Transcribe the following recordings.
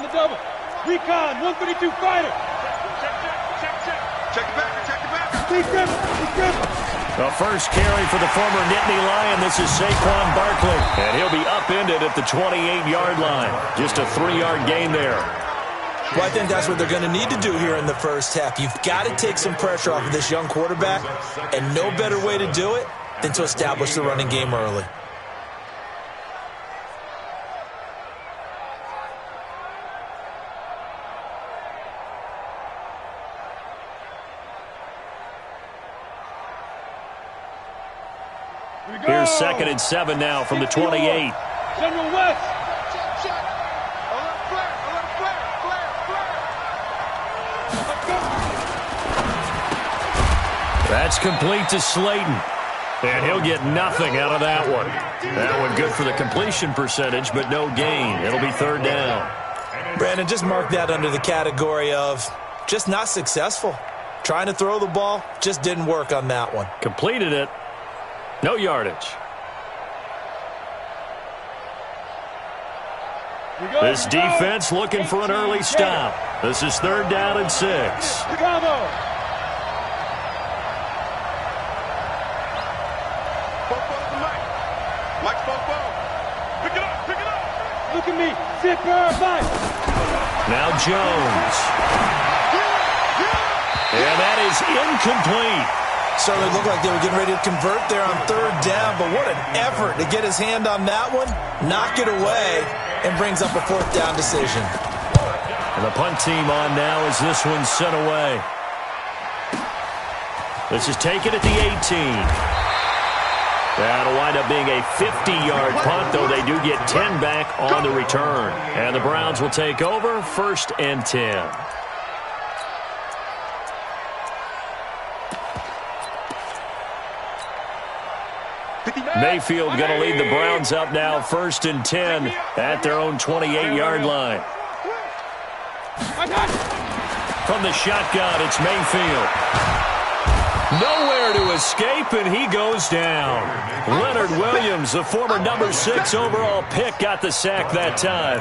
the double. Recon, 132 fighter. Check the backer, check the backer. Please grip it, please grip it. The first carry for the former Nittany Lion. This is Saquon Barkley. And he'll be upended at the 28-yard line. Just a 3-yard gain there. Well, I think that's what they're going to need to do here in the first half. You've got to take some pressure off of this young quarterback, and no better way to do it than to establish the running game early. Here's 2nd and 7 now from the 28. General West. That's complete to Slayton. And he'll get nothing out of that one. That one good for the completion percentage, but no gain. It'll be 3rd down. Brandon, just mark that under the category of just not successful. Trying to throw the ball, just didn't work on that one. Completed it. No yardage. This defense looking for an early stop. This is 3rd down and 6. Bravo. Mike Spoke. Pick it up, pick it up. Look at me. Sit bird, Mike. Now Jones. And that is incomplete. Certainly looked like they were getting ready to convert there on 3rd down, but what an effort to get his hand on that one, knock it away, and brings up a 4th down decision. And the punt team on now as this one's sent away. This is taken at the 18. That'll wind up being a 50-yard punt, though they do get 10 back on the return. And the Browns will take over 1st and 10. Mayfield going to lead the Browns up now 1st and 10 at their own 28-yard line. From the shotgun, it's Mayfield. Nowhere to escape, and he goes down. Leonard Williams, the former number 6 overall pick, got the sack that time.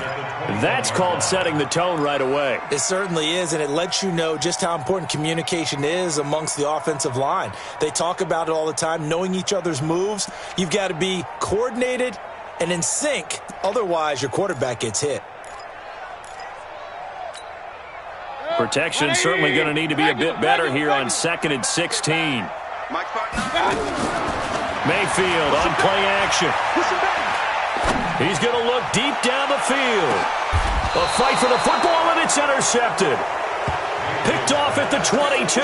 That's called setting the tone right away. It certainly is, and it lets you know just how important communication is amongst the offensive line. They talk about it all the time, knowing each other's moves. You've got to be coordinated and in sync. Otherwise, your quarterback gets hit. Protection certainly going to need to be a bit better here on 2nd and 16. Mayfield on play action. He's going to look deep down the field. A fight for the football, and it's intercepted. Picked off at the 22.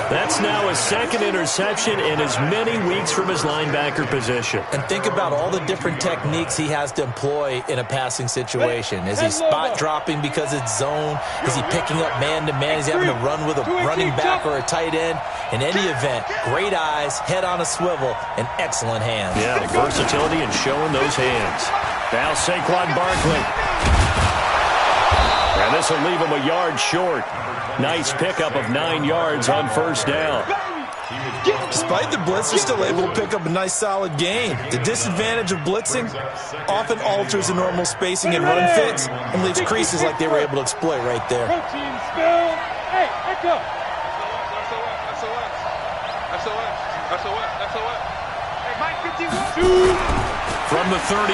That's now his 2nd interception in as many weeks from his linebacker position. And think about all the different techniques he has to employ in a passing situation. Is he spot dropping because it's zone? Is he picking up man-to-man? Is he having to run with a running back or a tight end? In any event, great eyes, head on a swivel, and excellent hands. Yeah, versatility and showing those hands. Now Saquon Barkley. And this will leave him a yard short. Nice pickup of 9 yards on 1st down. Despite the blitz, they're still able to pick up a nice solid gain. The disadvantage of blitzing often alters the normal spacing and run fits and leaves creases like they were able to exploit right there. Protein spill. Hey, echo. SOS. Hey, Mike 51. From the 31,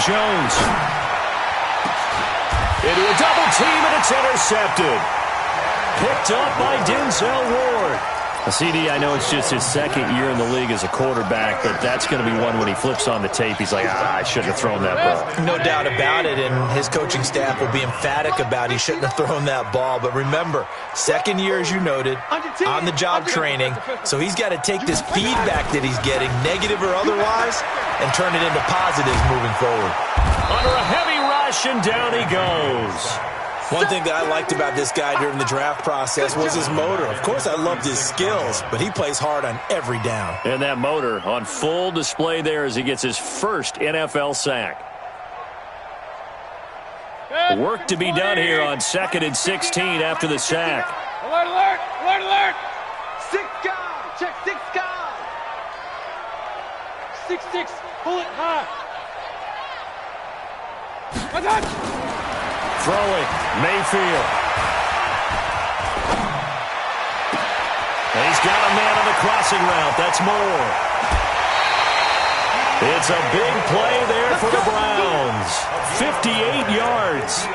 Jones. Into a double team, and it's intercepted. Picked up by Denzel Ward. CD, I know it's just his 2nd year in the league as a quarterback, but that's going to be one when he flips on the tape, he's like, I shouldn't have thrown that ball. No doubt about it, and his coaching staff will be emphatic about he shouldn't have thrown that ball. But remember, 2nd year, as you noted, on-the-job training, so he's got to take this feedback that he's getting, negative or otherwise, and turn it into positives moving forward. Under a heavy rush, and down he goes. One thing that I liked about this guy during the draft process was his motor. Of course, I loved his skills, but he plays hard on every down. And that motor on full display there as he gets his first NFL sack. Work to be done here on 2nd and 16 after the sack. Alert, alert, alert, alert. 6 guard. Check 6 guard. 6-6. Pull it high. One touch. Throwing, Mayfield. And he's got a man on the crossing route. That's Moore. It's a big play there for the Browns. 58 yards.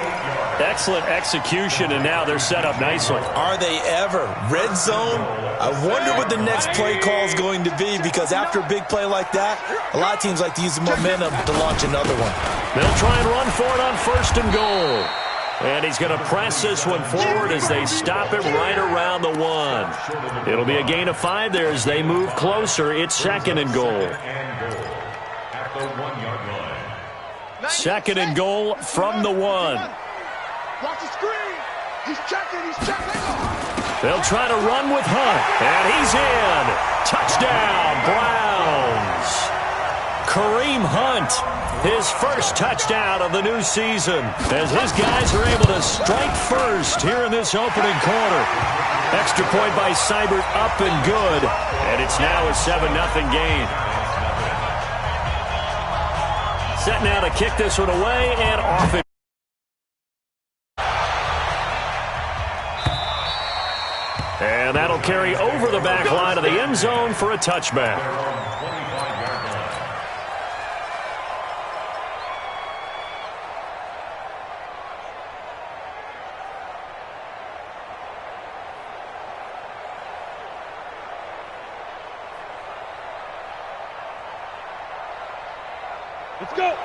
Excellent execution, and now they're set up nicely. Are they ever? Red zone? I wonder what the next play call is going to be, because after a big play like that, a lot of teams like to use the momentum to launch another one. They'll try and run for it on 1st and goal. And he's going to press this one forward as they stop it right around the 1. It'll be a gain of 5 there as they move closer. It's 2nd and goal. 2nd and goal from the 1. Watch the screen. He's checking. They'll try to run with Hunt. And he's in. Touchdown, Browns. Kareem Hunt, his first touchdown of the new season, as his guys are able to strike first here in this opening quarter. Extra point by Seibert, up and good. And it's now a 7-0 game. Set now to kick this one away and off it. And that'll carry over the back line of the end zone for a touchback.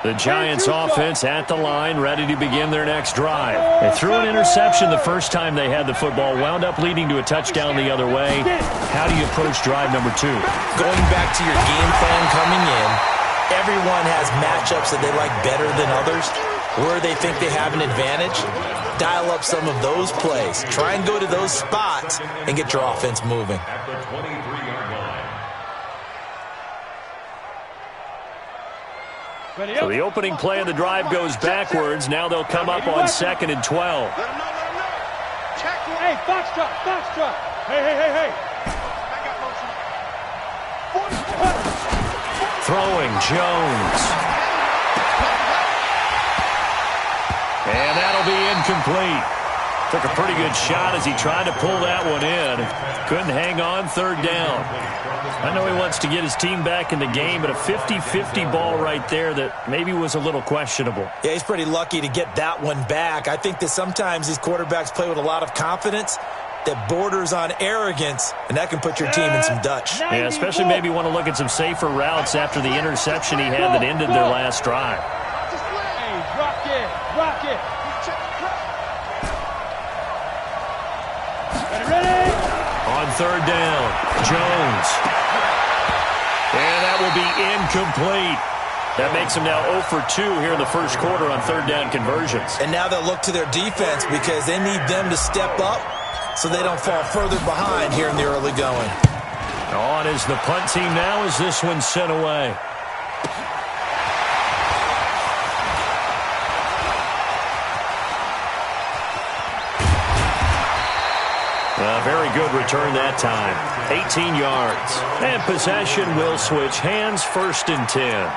The Giants offense at the line, ready to begin their next drive. They threw an interception the first time they had the football, wound up leading to a touchdown the other way. How do you approach drive number 2? Going back to your game plan coming in, everyone has matchups that they like better than others, where they think they have an advantage. Dial up some of those plays. Try and go to those spots and get your offense moving. So the opening play of the drive goes backwards. Now they'll come up on 2nd and 12. Hey, foxtrot. Hey. Throwing, Jones. And that'll be incomplete. Took a pretty good shot as he tried to pull that one in. Couldn't hang on, 3rd down. I know he wants to get his team back in the game, but a 50-50 ball right there that maybe was a little questionable. Yeah, he's pretty lucky to get that one back. I think that sometimes these quarterbacks play with a lot of confidence that borders on arrogance, and that can put your team in some Dutch. Yeah, especially maybe want to look at some safer routes after the interception he had that ended their last drive. Hey, rock it. Ready? On 3rd down, Jones. And that will be incomplete. That makes them now 0 for 2 here in the first quarter on 3rd down conversions. And now they'll look to their defense because they need them to step up so they don't fall further behind here in the early going. On is the punt team now as this one's sent away. A very good return that time. 18 yards. And possession will switch hands, 1st and 10.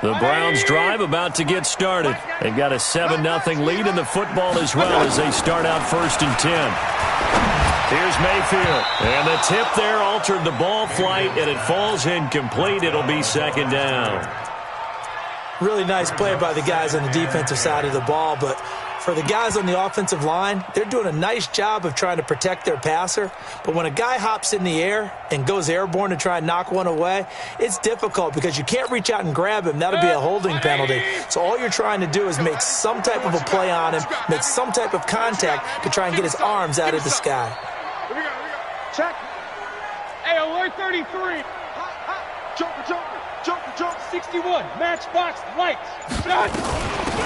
The Browns drive about to get started. They've got a 7-0 lead in the football as well as they start out 1st and 10. Here's Mayfield. And the tip there altered the ball flight, and it falls incomplete. It'll be 2nd down. Really nice play by the guys on the defensive side of the ball, but for the guys on the offensive line, they're doing a nice job of trying to protect their passer. But when a guy hops in the air and goes airborne to try and knock one away, it's difficult because you can't reach out and grab him. That'll be a holding penalty. So all you're trying to do is make some type of a play on him, make some type of contact to try and get his arms out of the sky. Here we go. Check. Hey, alert 33. Jumper. 61. Matchbox lights. Shot.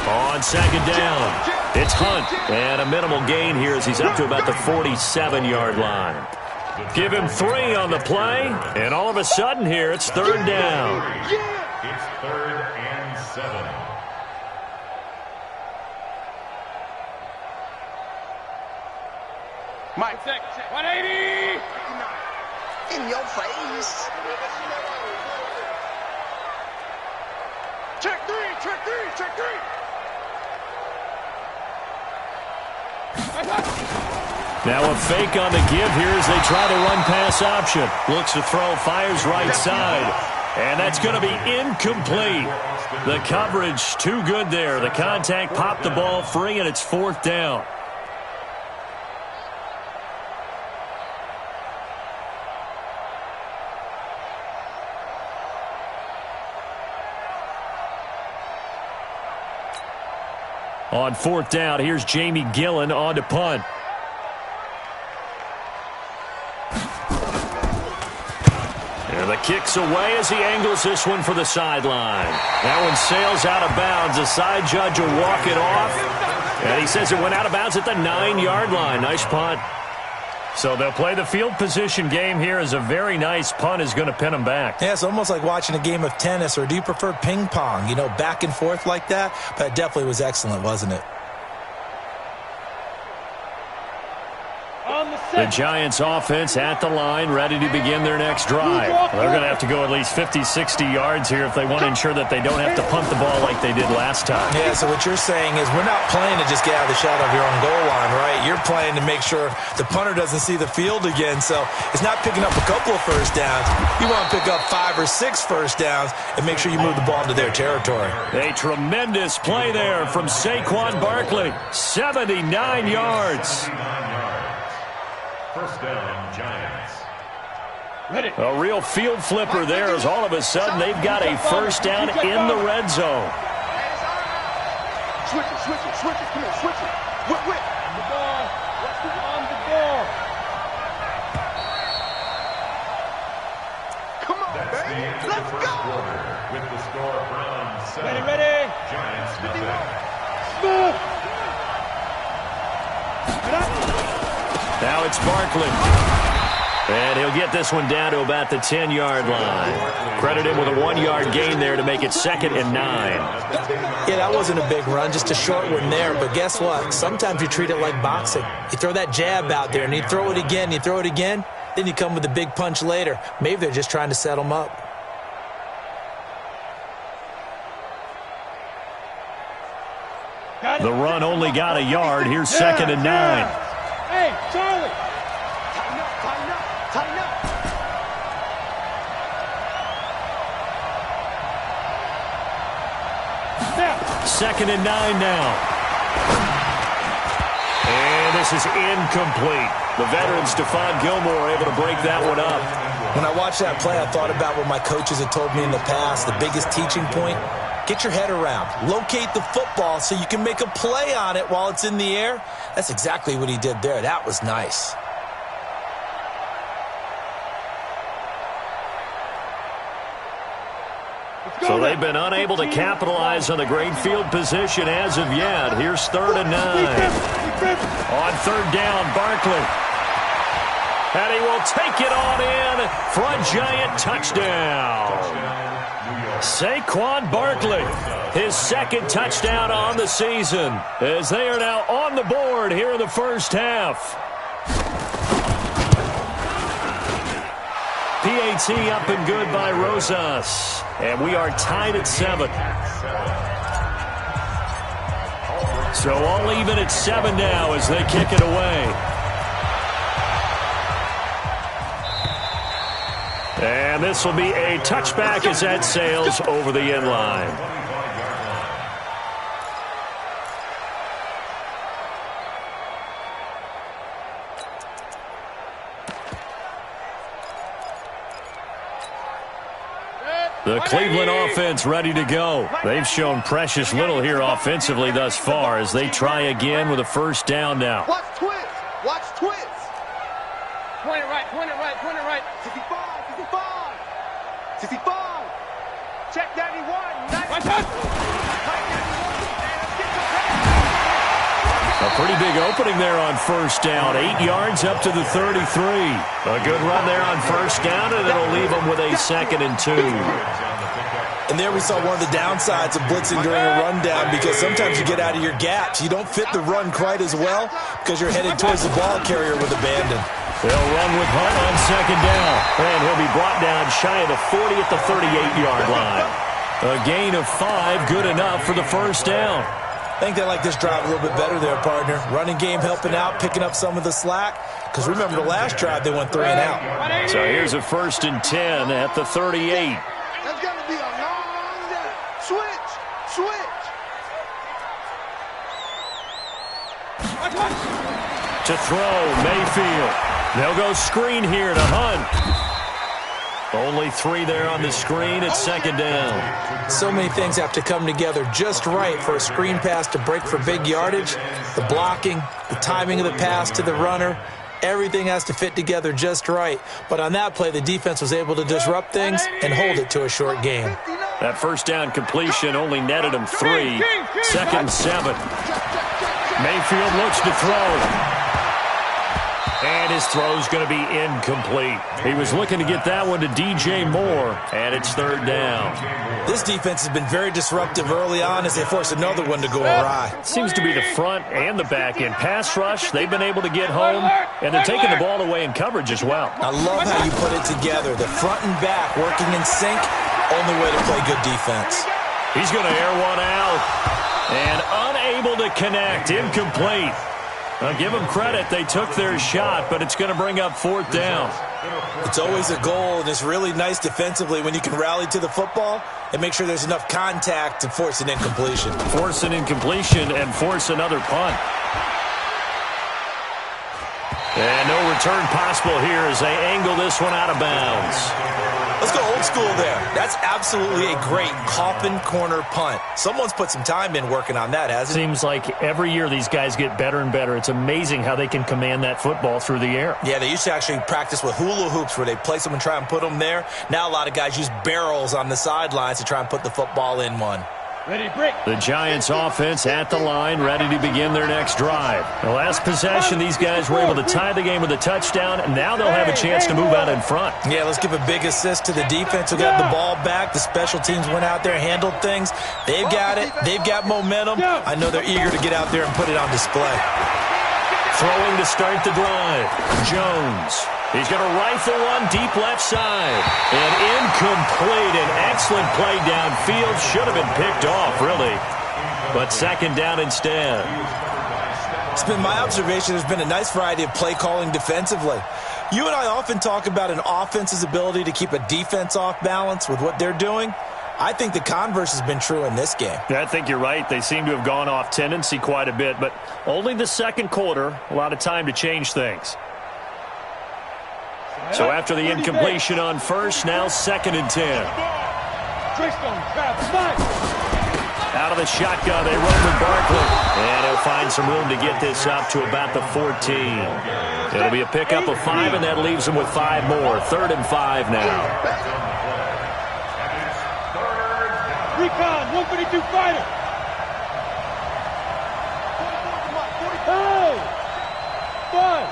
On 2nd down, it's Hunt. And a minimal gain here as he's up to about the 47-yard line. Give him 3 on the play, and all of a sudden here it's 3rd down. It's 3rd and 7. Mike. 180. In your face. Check three, check three, check three. Now a fake on the give here as they try the run pass option. Looks to throw, fires right side. And that's going to be incomplete. The coverage too good there. The contact popped the ball free, and it's 4th down. On 4th down, here's Jamie Gillen on to punt. And the kick's away as he angles this one for the sideline. That one sails out of bounds. The side judge will walk it off. And he says it went out of bounds at the 9-yard line. Nice punt. So they'll play the field position game here as a very nice punt is going to pin them back. Yeah, it's almost like watching a game of tennis, or do you prefer ping pong? You know, back and forth like that? But it definitely was excellent, wasn't it? The Giants offense at the line, ready to begin their next drive. They're going to have to go at least 50, 60 yards here if they want to ensure that they don't have to punt the ball like they did last time. Yeah, so what you're saying is we're not playing to just get out of the shadow of your own goal line, right? You're playing to make sure the punter doesn't see the field again. So it's not picking up a couple of first downs. You want to pick up 5 or 6 first downs and make sure you move the ball into their territory. A tremendous play there from Saquon Barkley. 79 yards. First down, Giants. A real field flipper there as all of a sudden they've got a first down in the red zone. Switch it, switch it, switch it. Come on, switch it. Whip. On the ball. On the ball. Come on, baby. Let's go. With the score Browns 7. Ready. Giants nothing. Move. Now it's Barkley. And he'll get this one down to about the 10-yard line. Credit him with a 1-yard gain there to make it 2nd and 9. Yeah, that wasn't a big run, just a short one there. But guess what? Sometimes you treat it like boxing. You throw that jab out there, and you throw it again, then you come with a big punch later. Maybe they're just trying to set them up. The run only got a yard. Here's 2nd and 9. Hey, Charlie. Tighten up. Now. 2nd and 9 now. And this is incomplete. The veteran Stephon Gilmore able to break that one up. When I watched that play, I thought about what my coaches had told me in the past. The biggest teaching point, get your head around. Locate the football so you can make a play on it while it's in the air. That's exactly what he did there. That was nice. So they've been unable to capitalize on the great field position as of yet. Here's 3rd and 9. On 3rd down, Barkley. And he will take it on in for a Giant touchdown. Saquon Barkley, his 2nd touchdown on the season, as they are now on the board here in the first half. PAT up and good by Rosas. And we are tied at 7. So all even at 7 now as they kick it away. And this will be a touchback as that sails over the end line. The Cleveland offense ready to go. They've shown precious little here offensively thus far as they try again with a first down now. Watch twist. Watch twist. Point it right. 65. 65. Check 91. Watch out. A pretty big opening there on first down. 8 yards up to the 33. A good run there on first down, and it'll leave them with a 2nd and 2. And there we saw one of the downsides of blitzing during a rundown, because sometimes you get out of your gaps. You don't fit the run quite as well because you're headed towards the ball carrier with abandon. They'll run with Hunt on second down. And he'll be brought down shy of the 40 at the 38-yard line. A gain of 5, good enough for the first down. I think they like this drive a little bit better there, partner. Running game helping out, picking up some of the slack. Because remember, the last drive they went 3 and out. So here's a 1st and 10 at the 38. That's going to be a long day. Switch. To throw, Mayfield. They'll go screen here to Hunt. Only 3 there on the screen at second down. So many things have to come together just right for a screen pass to break for big yardage. The blocking, the timing of the pass to the runner, everything has to fit together just right. But on that play, the defense was able to disrupt things and hold it to a short game. That first down completion only netted him 3. 2nd and 7. Mayfield looks to throw. And his throw's going to be incomplete. He was looking to get that one to DJ Moore, and it's 3rd down. This defense has been very disruptive early on as they force another one to go awry. Seems to be the front and the back end. Pass rush, they've been able to get home, and they're taking the ball away in coverage as well. I love how you put it together. The front and back working in sync, only way to play good defense. He's going to air one out, and unable to connect, incomplete. I'll give them credit. They took their shot, but it's going to bring up 4th down. It's always a goal, and it's really nice defensively when you can rally to the football and make sure there's enough contact to force an incompletion. Force an incompletion and force another punt. And no return possible here as they angle this one out of bounds. Let's go old school there. That's absolutely a great coffin corner punt. Someone's put some time in working on that, hasn't it? Seems like every year these guys get better and better. It's amazing how they can command that football through the air. Yeah, they used to actually practice with hula hoops where they place them and try and put them there. Now a lot of guys use barrels on the sidelines to try and put the football in one. Ready, break. The Giants offense at the line, ready to begin their next drive. The last possession, these guys were able to tie the game with a touchdown, and now they'll have a chance to move out in front. Yeah, let's give a big assist to the defense who got the ball back. The special teams went out there, handled things. They've got it. They've got momentum. I know they're eager to get out there and put it on display. Throwing to start the drive. Jones. He's going to rifle one deep left side. And incomplete. An excellent play downfield. Should have been picked off, really. But second down instead. It's been my observation there's been a nice variety of play calling defensively. You and I often talk about an offense's ability to keep a defense off balance with what they're doing. I think the converse has been true in this game. I think you're right. They seem to have gone off tendency quite a bit, but only the second quarter, a lot of time to change things. So after the incompletion on first, now 2nd and 10. Out of the shotgun, they run with Barkley. And he'll find some room to get this up to about the 14. It'll be a pickup of 5, and that leaves them with 5 more. 3rd and 5 now. Recon, 152 fighter. Hey! Five.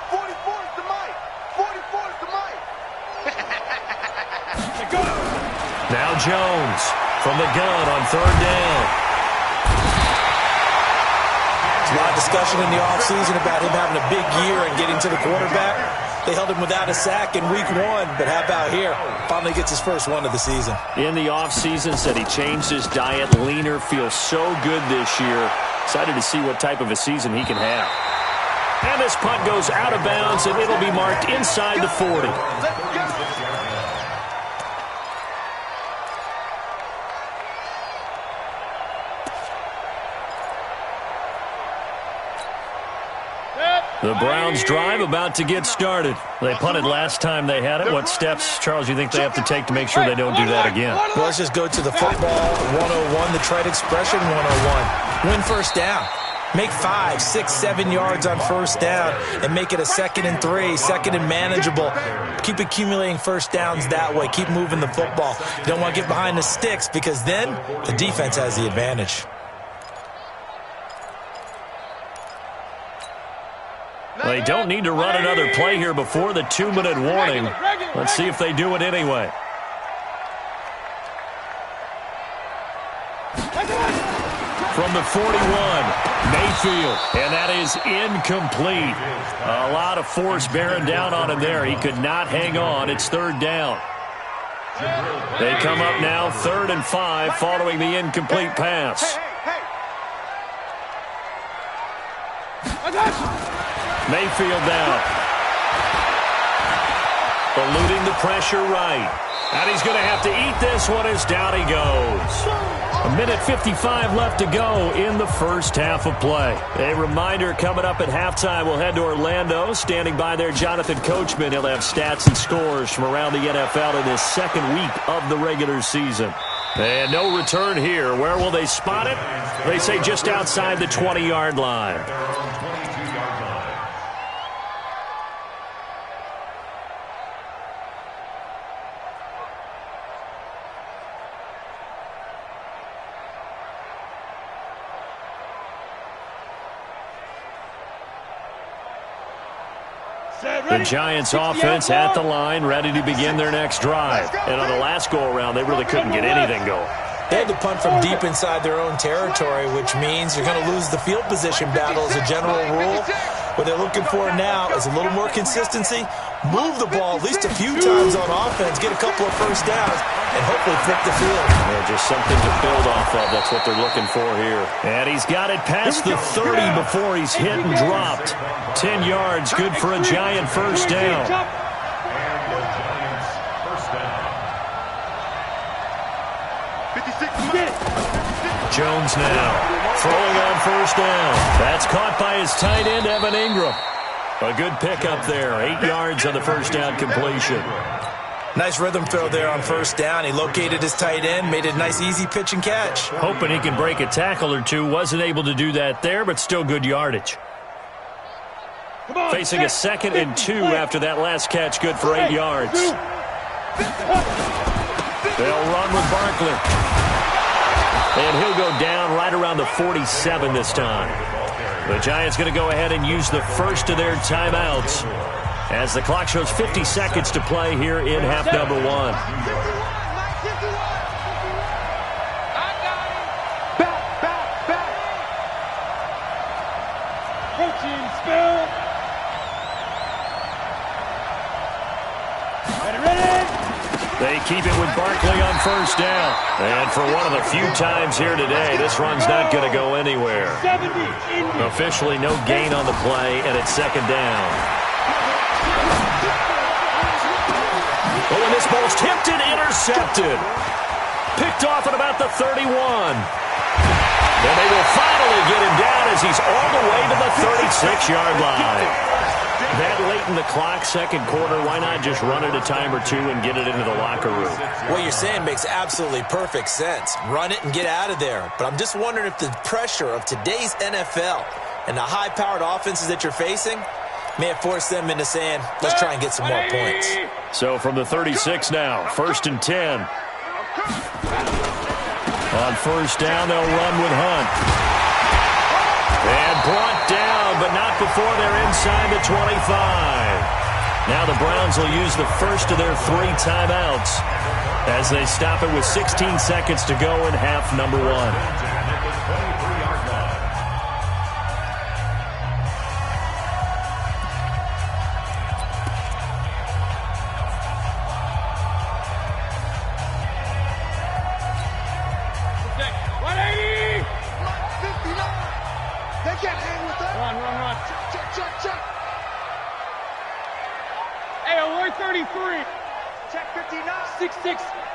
44 is the mic. 44 is the mic. Now Jones from the gun on 3rd down. There's a lot of discussion in the offseason about him having a big year and getting to the quarterback. They held him without a sack in week 1, but how about here? Finally gets his first one of the season. In the offseason, said he changed his diet, leaner, feels so good this year. Excited to see what type of a season he can have. And this punt goes out of bounds, and it'll be marked inside the 40. The Browns drive about to get started. They punted last time they had it. What steps, Charles, you think they have to take to make sure they don't do that again? Well, let's just go to the football 101, the trade expression 101. Win first down. Make 5, 6, 7 yards on first down and make it a 2nd and 3, 2nd and manageable. Keep accumulating first downs that way. Keep moving the football. You don't want to get behind the sticks because then the defense has the advantage. They don't need to run another play here before the 2-minute warning. Let's see if they do it anyway. From the 41, Mayfield, and that is incomplete. A lot of force bearing down on him there. He could not hang on. It's third down. They come up now 3rd and 5 following the incomplete pass. Mayfield now. Eluding the pressure right. And he's going to have to eat this one as down he goes. 1:55 left to go in the first half of play. A reminder coming up at halftime, we'll head to Orlando. Standing by there, Jonathan Coachman. He'll have stats and scores from around the NFL in this second week of the regular season. And no return here. Where will they spot it? They say just outside the 20-yard line. The Giants offense at the line, ready to begin their next drive. And on the last go-around, they really couldn't get anything going. They had to punt from deep inside their own territory, which means you're going to lose the field position battle as a general rule. What they're looking for now is a little more consistency, move the ball at least a few times on offense, get a couple of first downs, and hopefully flip the field. Yeah, just something to build off of. That's what they're looking for here. And he's got it past the 30 before he's hit and dropped. 10 yards, good for a Giant first down. Jones now throwing on first down. That's caught by his tight end, Evan Ingram. A good pickup there. 8 yards on the first down completion. Nice rhythm throw there on first down. He located his tight end, made it a nice easy pitch and catch. Hoping he can break a tackle or two. Wasn't able to do that there, but still good yardage. Facing a 2nd and 2 after that last catch, good for 8 yards. They'll run with Barkley. And he'll go down right around the 47 this time. The Giants going to go ahead and use the first of their timeouts as the clock shows 50 seconds to play here in half number 1. Protein spill. Ready. They keep it with Barkley on first down. And for one of the few times here today, this run's not going to go anywhere. Officially no gain on the play, and it's 2nd down. Oh, and this ball's tipped and intercepted. Picked off at about the 31. And they will finally get him down as he's all the way to the 36-yard line. That late in the clock, second quarter, why not just run it a time or two and get it into the locker room? What you're saying makes absolutely perfect sense. Run it and get out of there. But I'm just wondering if the pressure of today's NFL and the high-powered offenses that you're facing may have forced them into saying, let's try and get some more points. So from the 36 now, 1st and 10. On first down, they'll run with Hunt. And brought down, but not before they're inside the 25. Now the Browns will use the first of their 3 timeouts as they stop it with 16 seconds to go in half number 1.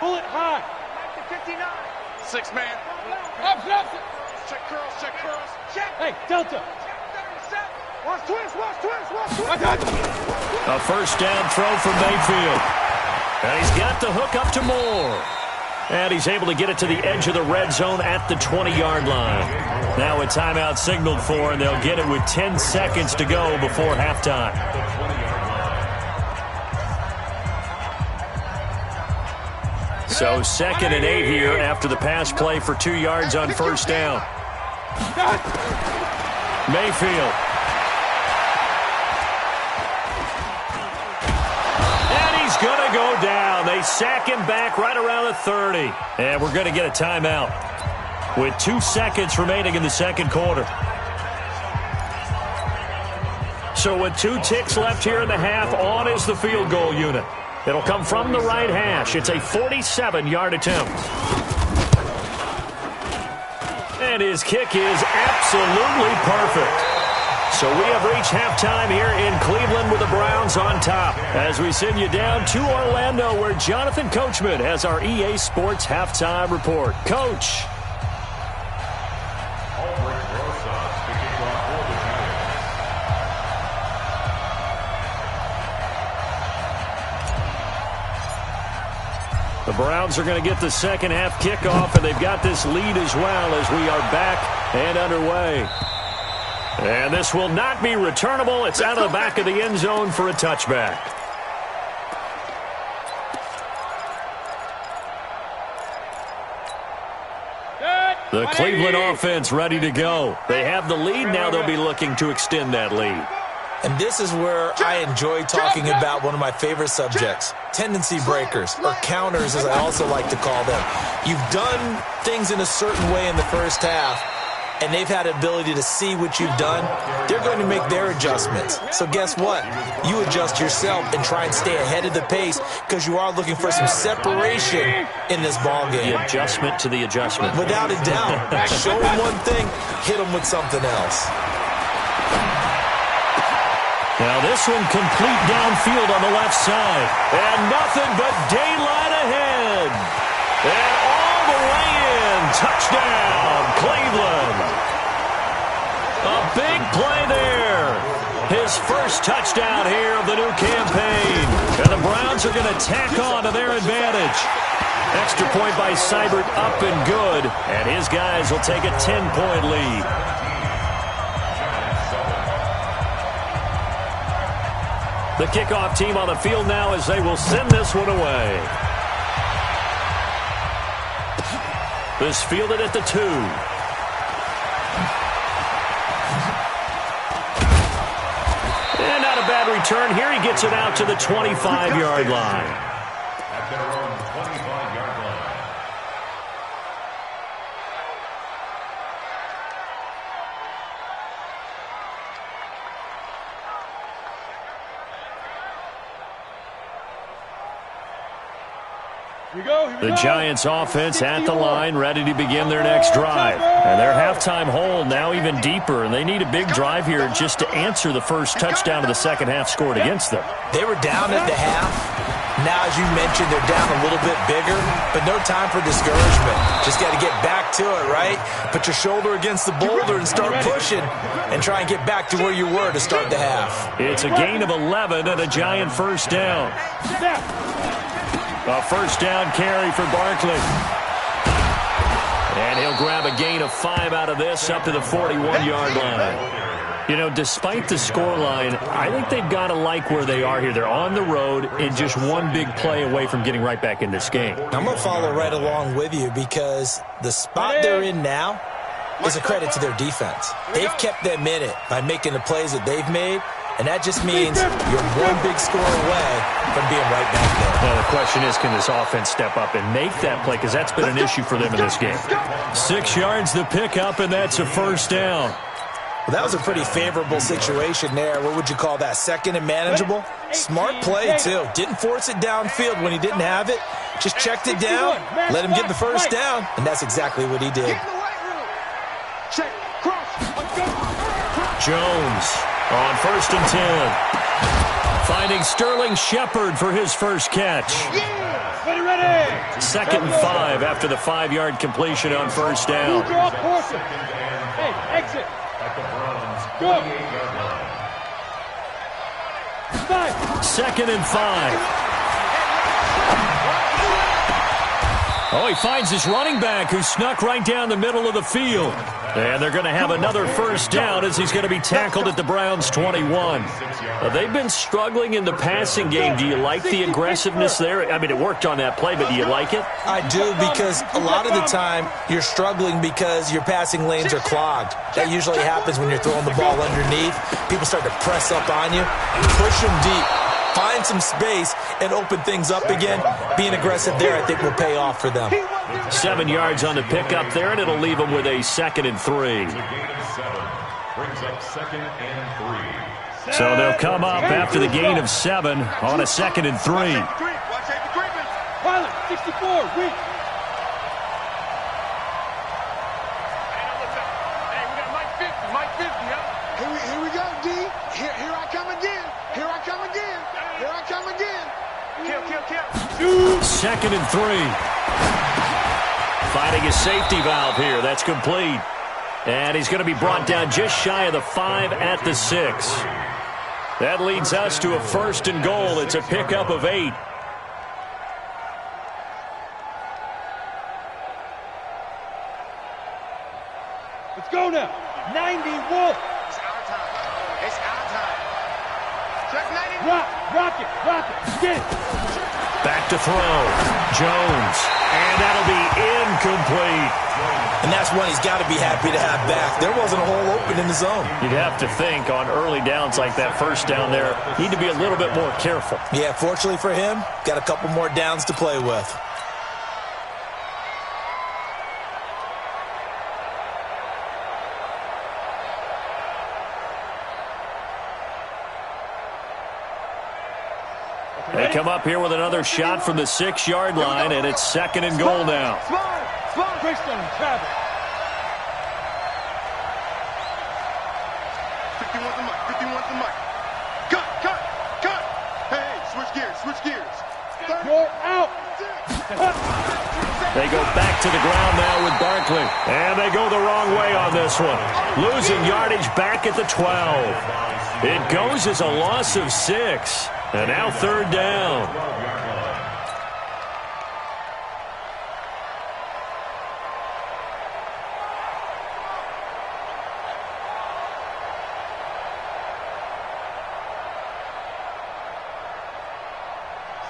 Bullet high. 59. 6 man. Up. Check curls. Check. Hey, Delta. Check 37. Watch twist. A first down throw from Mayfield. And he's got the hook up to Moore. And he's able to get it to the edge of the red zone at the 20-yard line. Now a timeout signaled for, and they'll get it with 10 seconds to go before halftime. So 2nd and 8 here after the pass play for 2 yards on first down. Mayfield. And he's going to go down. They sack him back right around the 30. And we're going to get a timeout. with 2 seconds remaining in the second quarter. So with 2 ticks left here in the half, on is the field goal unit. It'll come from the right hash. It's a 47-yard attempt. And his kick is absolutely perfect. So we have reached halftime here in Cleveland with the Browns on top, as we send you down to Orlando, where Jonathan Coachman has our EA Sports halftime report. Coach. The Browns are going to get the second half kickoff, and they've got this lead as well as we are back and underway. And this will not be returnable. It's out of the back of the end zone for a touchback. The Cleveland offense ready to go. They have the lead. Now they'll be looking to extend that lead. And this is where I enjoy talking about one of my favorite subjects, tendency breakers, or counters as I also like to call them. You've done things in a certain way in the first half, and they've had the ability to see what you've done. They're going to make their adjustments. So guess what? You adjust yourself and try and stay ahead of the pace, because you are looking for some separation in this ballgame. The adjustment to the adjustment. Without a doubt. Show them one thing, hit them with something else. Now this one complete downfield on the left side. And nothing but daylight ahead. And all the way in. Touchdown, Cleveland. A big play there. His first touchdown here of the new campaign. And the Browns are going to tack on to their advantage. Extra point by Seibert up and good. And his guys will take a 10-point lead. The kickoff team on the field now as they will send this one away. This fielded at the 2. And not a bad return here. He gets it out to the 25-yard line. At their own 25-yard line. The Giants offense at the line, ready to begin their next drive. And their halftime hole now even deeper, and they need a big drive here just to answer the first touchdown of the second half scored against them. They were down at the half. Now, as you mentioned, they're down a little bit bigger, but no time for discouragement. Just got to get back to it, right? Put your shoulder against the boulder and start pushing and try and get back to where you were to start the half. It's a gain of 11 and a Giant first down. A first down carry for Barkley. And he'll grab a gain of 5 out of this up to the 41-yard line. You know, despite the scoreline, I think they've got to like where they are here. They're on the road and just one big play away from getting right back in this game. I'm going to follow right along with you because the spot they're in now is a credit to their defense. They've kept them in it by making the plays that they've made, and that just means you're one big score away from being right back there. Now, the question is, can this offense step up and make that play? Because that's been an issue for them in this game. 6 yards the pickup, and that's a first down. Well, that was a pretty favorable situation there. What would you call that? Second and manageable? Smart play, too. Didn't force it downfield when he didn't have it. Just checked it down, let him get the first down, and that's exactly what he did. Jones on 1st and 10. Finding Sterling Shepard for his first catch. Ready. 2nd and 5 after the 5-yard completion on first down. Hey, exit. At the Browns' Go. 28-yard line. 2nd and 5. Oh, he finds his running back who snuck right down the middle of the field. And they're going to have another first down as he's going to be tackled at the Browns' 21. They've been struggling in the passing game. Do you like the aggressiveness there? I mean, it worked on that play, but do you like it? I do, because a lot of the time you're struggling because your passing lanes are clogged. That usually happens when you're throwing the ball underneath. People start to press up on you, push them deep. find some space and open things up again. Being aggressive there, I think, will pay off for them. 7 yards on the pickup there, and it'll leave them with a 2nd and 3. The gain of 7 brings up 2nd and 3. So they'll come up after the gain of 7 on a 2nd and 3. Pilot, 64, weak. Here we go, D. Here I come again. Here I come again. Here I come again. Shoot. 2nd and 3. Finding a safety valve here. That's complete. And he's going to be brought down just shy of the 5 at the 6. That leads us to a 1st and goal. It's a pickup of 8. Let's go now. 90 Wolf. It's our time. It's our time. Check 90. Rock it. Get it. Back to throw. Jones. And that'll be incomplete. And that's one he's got to be happy to have back. There wasn't a hole open in the zone. You'd have to think on early downs like that, first down there, need to be a little bit more careful. Yeah, fortunately for him, got a couple more downs to play with. They come up here with another shot from the 6-yard line, and it's 2nd and goal now. Small. Greystone, travel. 51 the mic. Cut. Hey, switch gears. You're out. They go back to the ground now with Barkley. And they go the wrong way on this one. Losing yardage back at the 12. It goes as a loss of 6. And now 3rd down.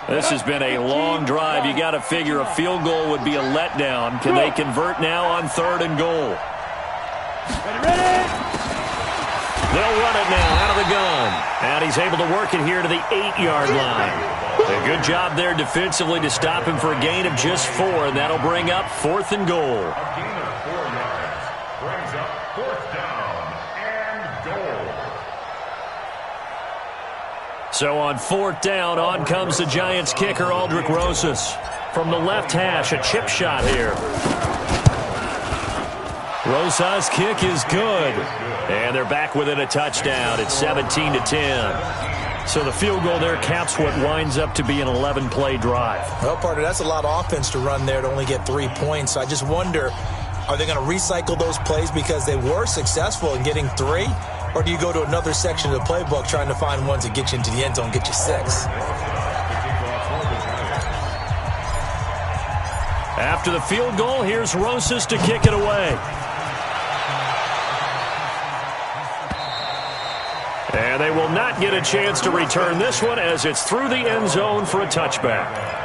This has been a long drive. You got to figure a field goal would be a letdown. Can they convert now on 3rd and goal? Ready. They'll run it now out of the gun. And he's able to work it here to the 8-yard line. A good job there defensively to stop him for a gain of just 4, and that'll bring up 4th and goal. A gain of 4 yards brings up 4th down and goal. So on 4th down, on comes the Giants kicker, Aldrich Rosas. From the left hash, a chip shot here. Rosas' kick is good. And they're back within a touchdown. It's 17-10. So the field goal there caps what winds up to be an 11-play drive. Well, partner, that's a lot of offense to run there to only get 3 points. So I just wonder, are they going to recycle those plays because they were successful in getting 3? Or do you go to another section of the playbook trying to find ones that get you into the end zone, get you 6? After the field goal, here's Rosas to kick it away. And they will not get a chance to return this one as it's through the end zone for a touchback.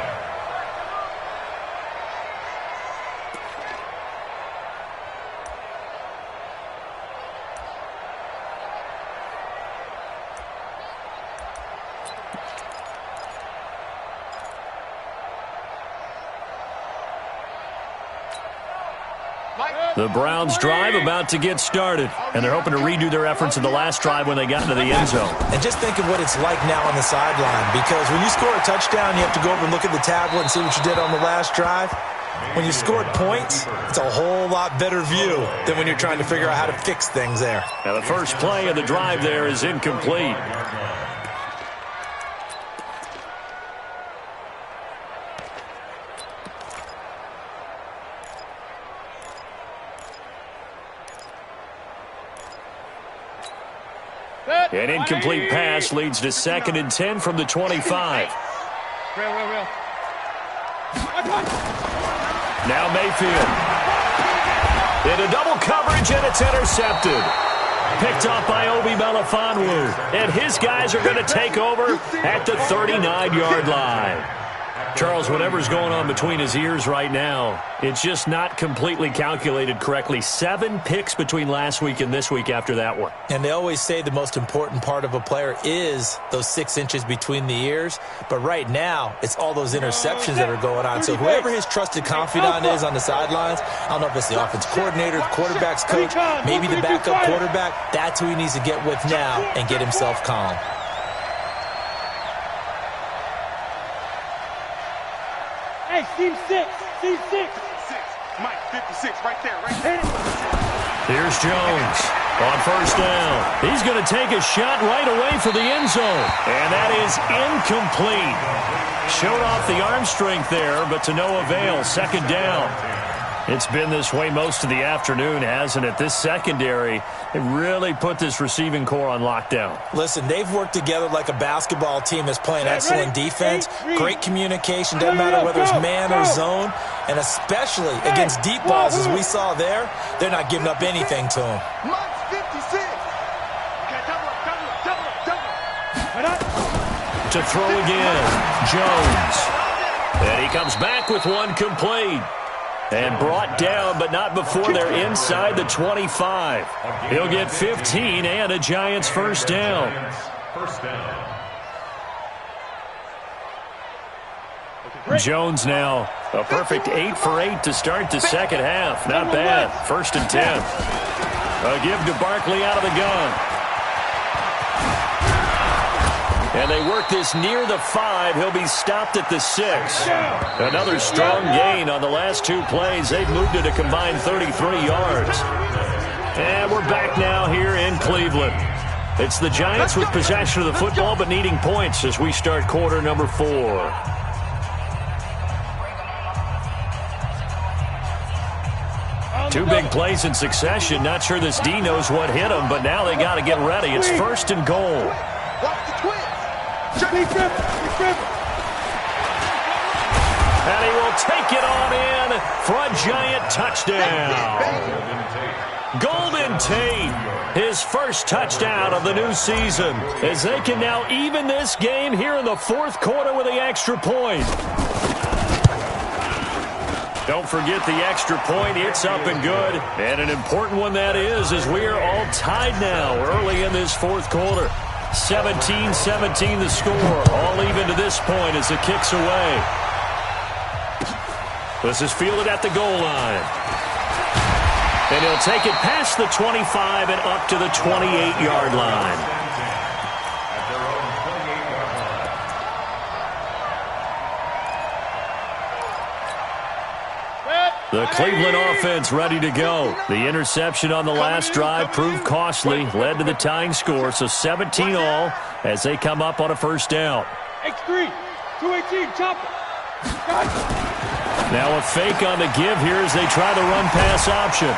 The Browns drive about to get started, and they're hoping to redo their efforts in the last drive when they got into the end zone. And just think of what it's like now on the sideline, because when you score a touchdown, you have to go over and look at the tablet and see what you did on the last drive. When you scored points, it's a whole lot better view than when you're trying to figure out how to fix things there. Now the first play of the drive there is incomplete. An incomplete pass leads to 2nd and 10 from the 25. Real. Now Mayfield. Into double coverage, and it's intercepted. Picked off by Obi Melifonwu. And his guys are going to take over at the 39-yard line. Charles, whatever's going on between his ears right now, it's just not completely calculated correctly. 7 picks between last week and this week after that one. And they always say the most important part of a player is those 6 inches between the ears. But right now, it's all those interceptions that are going on. So whoever his trusted confidant is on the sidelines, I don't know if it's the offense coordinator, the quarterback's coach, maybe the backup quarterback, that's who he needs to get with now and get himself calm. Hey, Team 6. Mike, 56, right there. Here's Jones on first down. He's going to take a shot right away for the end zone. And that is incomplete. Showed off the arm strength there, but to no avail. Second down. It's been this way most of the afternoon, hasn't it? This secondary, it really put this receiving core on lockdown. Listen, they've worked together like a basketball team that's playing excellent defense. Great communication, doesn't matter whether it's man or zone. And especially against deep balls, as we saw there, they're not giving up anything to him. Mike's 56. Okay, double. To throw again, Jones. And he comes back with one complete. And brought down, but not before they're inside the 25. He'll get 15 and a Giants first down. Jones now a perfect 8 for 8 to start the second half. Not bad. First and 10. A give to Barkley out of the gun. And they work this near the 5. He'll be stopped at the 6. Another strong gain on the last 2 plays. They've moved it a combined 33 yards. And we're back now here in Cleveland. It's the Giants with possession of the football but needing points as we start quarter number 4. Two big plays in succession. Not sure this D knows what hit him, but now they got to get ready. It's first and goal. Watch the twins. Big grip. And he will take it on in for a Giant touchdown. Golden Tate, his first touchdown of the new season, as they can now even this game here in the 4th quarter with the extra point. Don't forget the extra point. It's up and good. And an important one that is, as we are all tied now early in this 4th quarter. 17-17 the score. All even to this point as it kicks away. This is fielded at the goal line. And he'll take it past the 25 and up to the 28-yard line. The Cleveland offense ready to go. The interception on the last drive proved costly, led to the tying score, so 17 all as they come up on a first down. X3, 218, chopper. Now a fake on the give here as they try the run-pass option.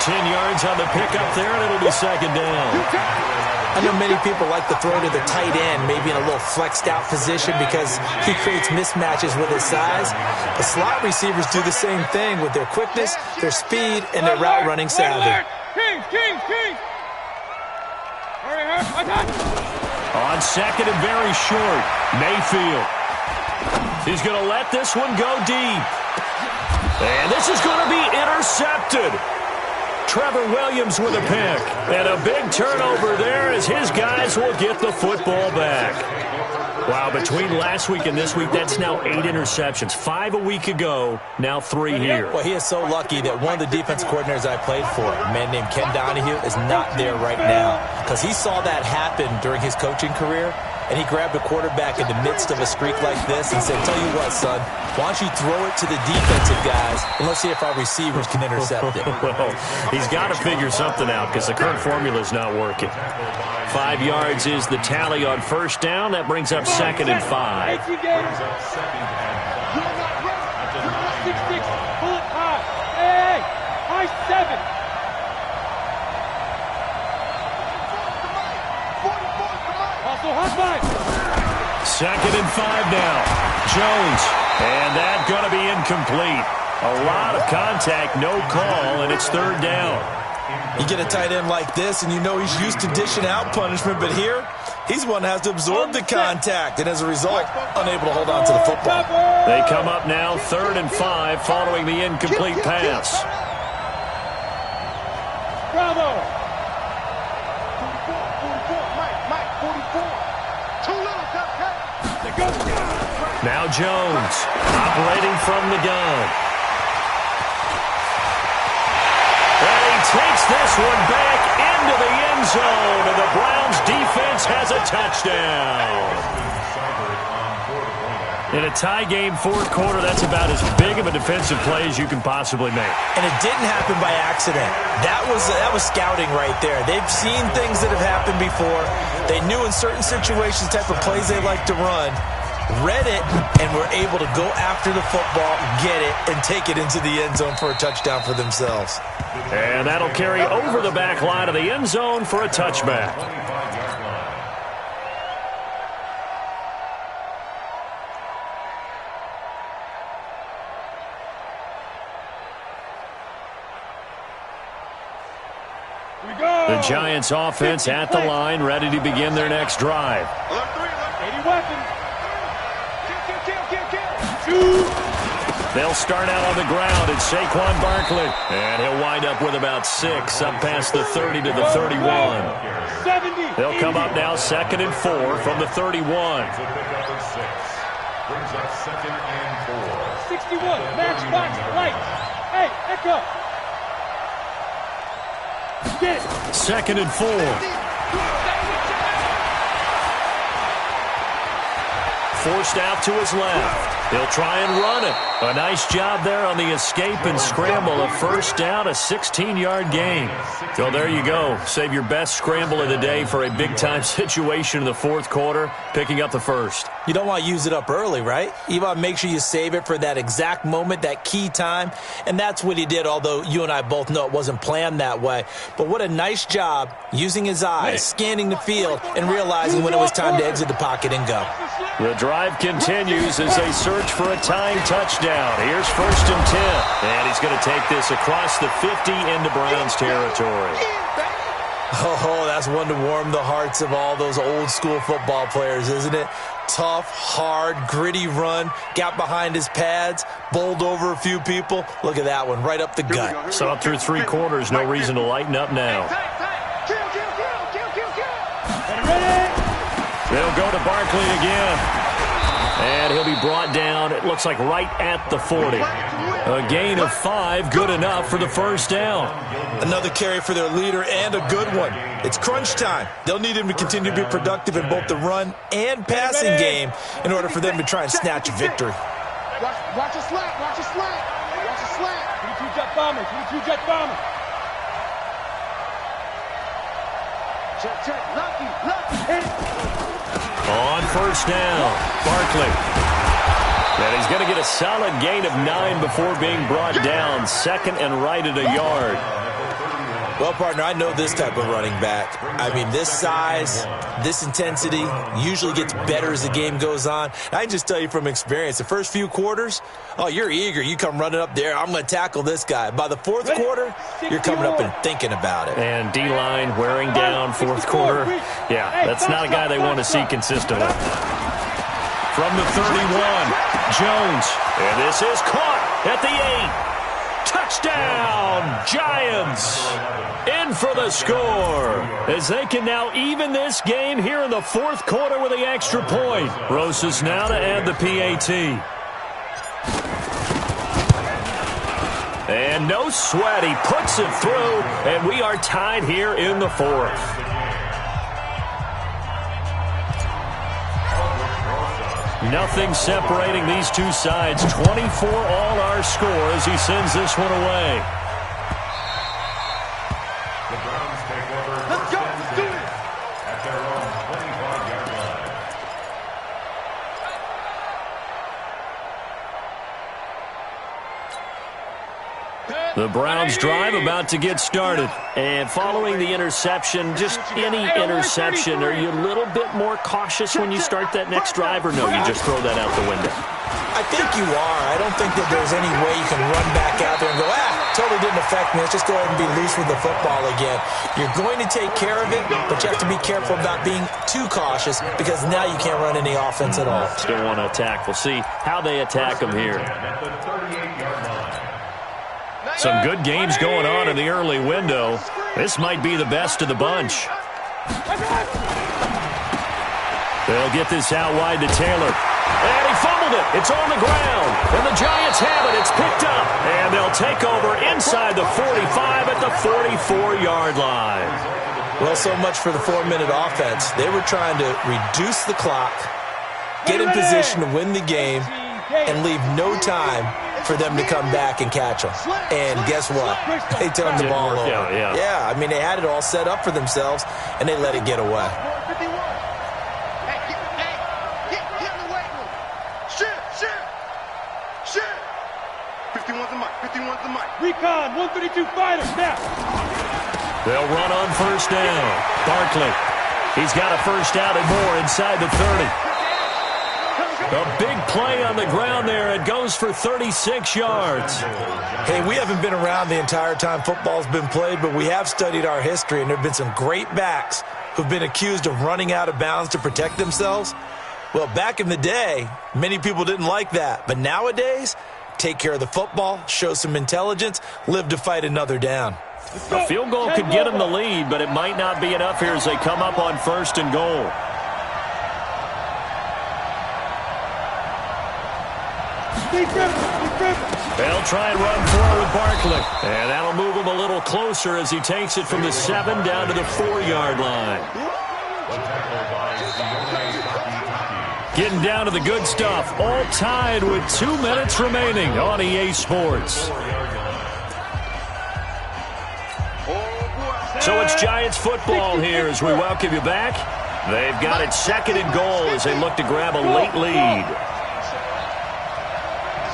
10 yards on the pickup there, and it'll be second down. I know many people like to throw to the tight end, maybe in a little flexed out position because he creates mismatches with his size. The slot receivers do the same thing with their quickness, their speed, and their route running savvy. King. On second and very short, Mayfield. He's going to let this one go deep. And this is going to be intercepted. Trevor Williams with a pick. And a big turnover there as his guys will get the football back. Wow, between last week and this week, that's now 8 interceptions. 5 a week ago, now 3 here. Well, he is so lucky that one of the defense coordinators I played for, a man named Ken Donahue, is not there right now. Because he saw that happen during his coaching career, and he grabbed a quarterback in the midst of a streak like this and said, tell you what, son, why don't you throw it to the defensive guys, and let's see if our receivers can intercept it. Well, he's got to figure something out because the current formula is not working. 5 yards is the tally on first down. That brings up second and 5. Pull it high. Hey, high 7. Second and 5 now. Jones. And that going to be incomplete. A lot of contact, no call, and it's third down. You get a tight end like this, and you know he's used to dishing out punishment, but here, He's the one that has to absorb the contact, and as a result, unable to hold on to the football. They come up now 3rd and 5 following the incomplete pass. Bravo. 44, Mike, 44. Too little, Now Jones, operating from the gun. And he takes this one back into the end zone, and the Browns defense has a touchdown. In a tie game, 4th quarter, that's about as big of a defensive play as you can possibly make. And it didn't happen by accident. That was scouting right there. They've seen things that have happened before. They knew in certain situations the type of plays they like to run, read it, and were able to go after the football, get it, and take it into the end zone for a touchdown for themselves. And that'll carry over the back line of the end zone for a touchback. The Giants offense at the line, ready to begin their next drive. 80 weapons. They'll start out on the ground. It's Saquon Barkley. And he'll wind up with about 6 up past the 30 to the 31. 70. They'll come up now 2nd and 4 from the 31. Brings up 2nd and 4. 61. Matchbox lights. Hey, Echo. Get it. 2nd and 4. Forced out to his left. He'll try and run it. A nice job there on the escape and scramble. A first down, a 16-yard gain. So there you go. Save your best scramble of the day for a big-time situation in the 4th quarter, picking up the first. You don't want to use it up early, right? You want to make sure you save it for that exact moment, that key time. And that's what he did, although you and I both know it wasn't planned that way. But what a nice job using his eyes, scanning the field, and realizing when it was time to exit the pocket and go. The drive continues as they search for a tying touchdown. Here's 1st and 10. And he's going to take this across the 50 into Browns territory. Oh, that's one to warm the hearts of all those old-school football players, isn't it? Tough, hard, gritty run, got behind his pads, bowled over a few people. Look at that one, right up the gut. So up through 3 quarters, no reason to lighten up now. They'll go to Barkley again. And he'll be brought down, it looks like right at the 40. A gain of 5, good enough for the first down. Another carry for their leader and a good one. It's crunch time. They'll need him to continue to be productive in both the run and passing game in order for them to try and snatch a victory. Watch a slant. Watch a slant. Watch a slant. 22 jet bomber. 22 jet bomber. Check. Lucky. On first down, Barkley. And he's going to get a solid gain of 9 before being brought down. 2nd and right at a yard. Well, partner, I know this type of running back. I mean, this size, this intensity usually gets better as the game goes on. I can just tell you from experience, the first few quarters, oh, you're eager. You come running up there, I'm going to tackle this guy. By the 4th quarter, you're coming up and thinking about it. And D-line wearing down 4th quarter. Yeah, that's not a guy they want to see consistently. From the 31, Jones. And this is caught at the 8. Touchdown, Giants! In for the score, as they can now even this game here in the 4th quarter with the extra point. Rosas now to add the PAT. And no sweat, he puts it through, and we are tied here in the 4th. Nothing separating these two sides. 24 all our score as he sends this one away. The Browns take over. Let's go. Let's do it. At their own 25-yard line. The Browns drive about to get started. And following the interception, just any interception, are you a little bit more cautious when you start that next drive, or no, you just throw that out the window? I think you are. I don't think that there's any way you can run back out there and go, totally didn't affect me. Let's just go ahead and be loose with the football again. You're going to take care of it, but you have to be careful about being too cautious because now you can't run any offense at all. Still want to attack. We'll see how they attack them here. Some good games going on in the early window. This might be the best of the bunch. They'll get this out wide to Taylor. And he fumbled it. It's on the ground. And the Giants have it. It's picked up. And they'll take over inside the 45 at the 44-yard line. Well, so much for the 4-minute offense. They were trying to reduce the clock, get in position to win the game, and leave no time for them to come back and catch them. And guess what? They turned the ball over. Yeah, I mean, they had it all set up for themselves, and they let it get away. Recon, 132 fighter, snap. They'll run on first down. Barkley. He's got a first down and more inside the 30. A big play on the ground there. It goes for 36 yards. Hey, we haven't been around the entire time football's been played, but we have studied our history, and there have been some great backs who've been accused of running out of bounds to protect themselves. Well, back in the day, many people didn't like that. But nowadays, take care of the football, show some intelligence, live to fight another down. A field goal could get them the lead, but it might not be enough here as they come up on first and goal. They'll try and run forward with Barkley. And that'll move him a little closer as he takes it from the 7 down to the 4-yard line. Getting down to the good stuff. All tied with 2 minutes remaining on EA Sports. So it's Giants football here as we welcome you back. They've got it 2nd and goal as they look to grab a late lead.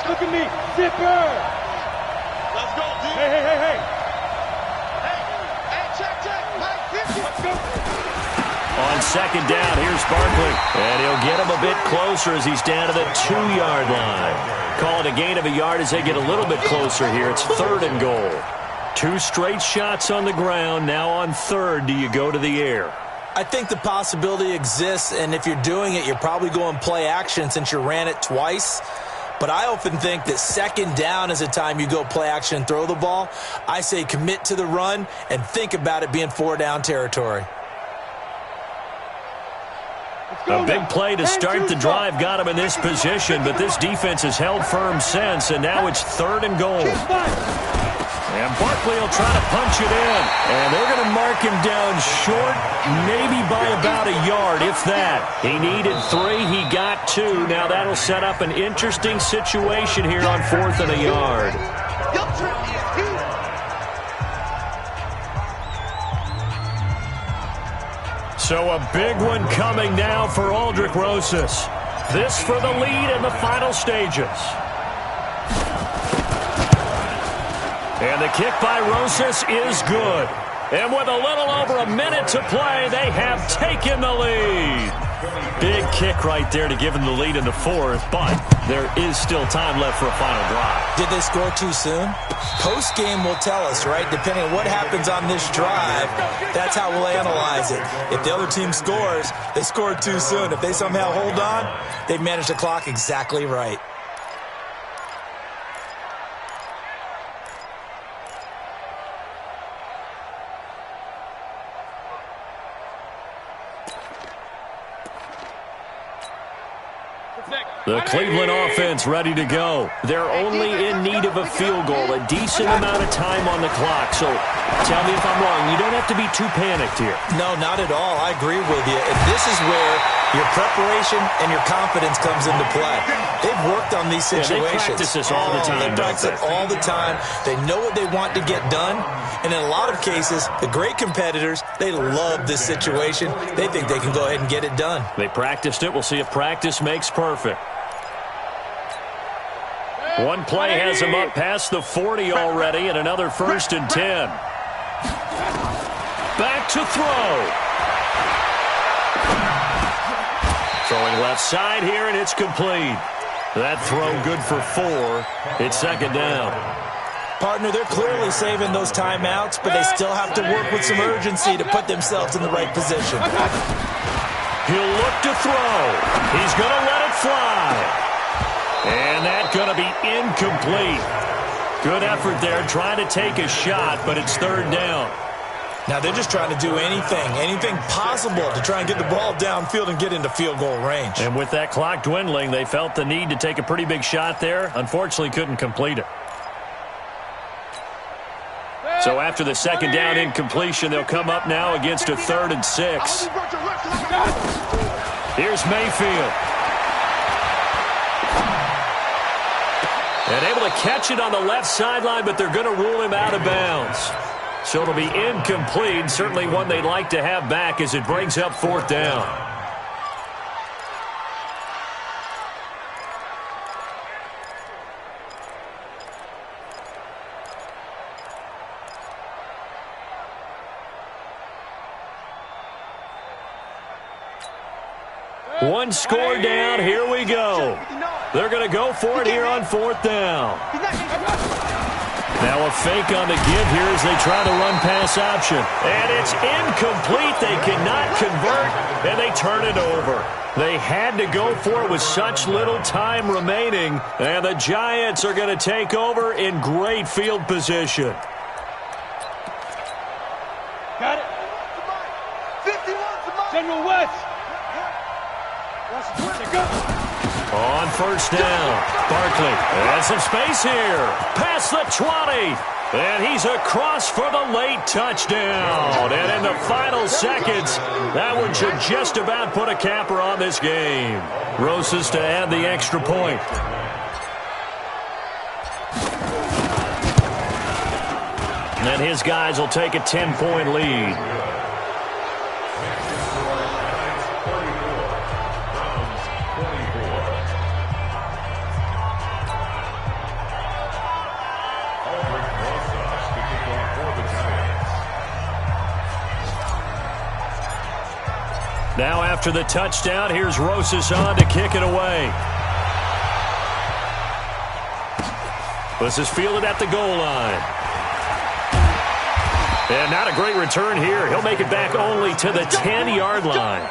Look at me, zipper. Let's go, dude. Hey. Hey, check. Mike, 50. Let's go. On 2nd down, here's Barkley. And he'll get him a bit closer as he's down to the 2-yard line. Call it a gain of a yard as they get a little bit closer here. It's 3rd and goal. 2 straight shots on the ground. Now on 3rd, do you go to the air? I think the possibility exists, and if you're doing it, you're probably going play action since you ran it twice. But I often think that 2nd down is a time you go play action and throw the ball. I say commit to the run and think about it being 4-down territory. A big play to start the drive got him in this position, but this defense has held firm since, and now it's 3rd and goal. And Barkley will try to punch it in. And they're going to mark him down short, maybe by about a yard, if that. He needed 3. He got 2. Now that'll set up an interesting situation here on 4th and a yard. So a big one coming now for Aldrich Rosas. This for the lead in the final stages. And the kick by Rosas is good. And with a little over a minute to play, they have taken the lead. Big kick right there to give them the lead in the 4th, but there is still time left for a final drive. Did they score too soon? Post-game will tell us, right? Depending on what happens on this drive, that's how we'll analyze it. If the other team scores, they scored too soon. If they somehow hold on, they've managed the clock exactly right. The Cleveland offense ready to go. They're only in need of a field goal, a decent amount of time on the clock. So tell me if I'm wrong. You don't have to be too panicked here. No, not at all. I agree with you. And this is where your preparation and your confidence comes into play. They've worked on these situations. They practice this all the time. They practice it all the time. They know what they want to get done. And in a lot of cases, the great competitors, they love this situation. They think they can go ahead and get it done. They practiced it. We'll see if practice makes perfect. One play has him up past the 40 already, and another 1st and 10. Back to throw. Throwing left side here, and it's complete. That throw good for 4. It's second down. Partner, they're clearly saving those timeouts, but they still have to work with some urgency to put themselves in the right position. He'll look to throw. He's going to let it fly. And that's going to be incomplete. Good effort there trying to take a shot, but it's third down. Now they're just trying to do anything possible to try and get the ball downfield and get into field goal range. And with that clock dwindling, they felt the need to take a pretty big shot there. Unfortunately, couldn't complete it. So after the second down incompletion, they'll come up now against a 3rd and 6. Here's Mayfield. And able to catch it on the left sideline, but they're going to rule him out of bounds. So it'll be incomplete. Certainly one they'd like to have back as it brings up 4th down. One score down. Here we go. They're going to go for it here on 4th down. Now a fake on the give here as they try to run pass option. And it's incomplete. They cannot convert, and they turn it over. They had to go for it with such little time remaining, and the Giants are going to take over in great field position. Got it. 51. General West. On 1st down, Barkley has some space here. Past the 20. And he's across for the late touchdown. And in the final seconds, that one should just about put a capper on this game. Rosas to add the extra point. And his guys will take a 10-point lead. Now after the touchdown, here's Rosas on to kick it away. This is fielded at the goal line. And not a great return here. He'll make it back only to the 10-yard line.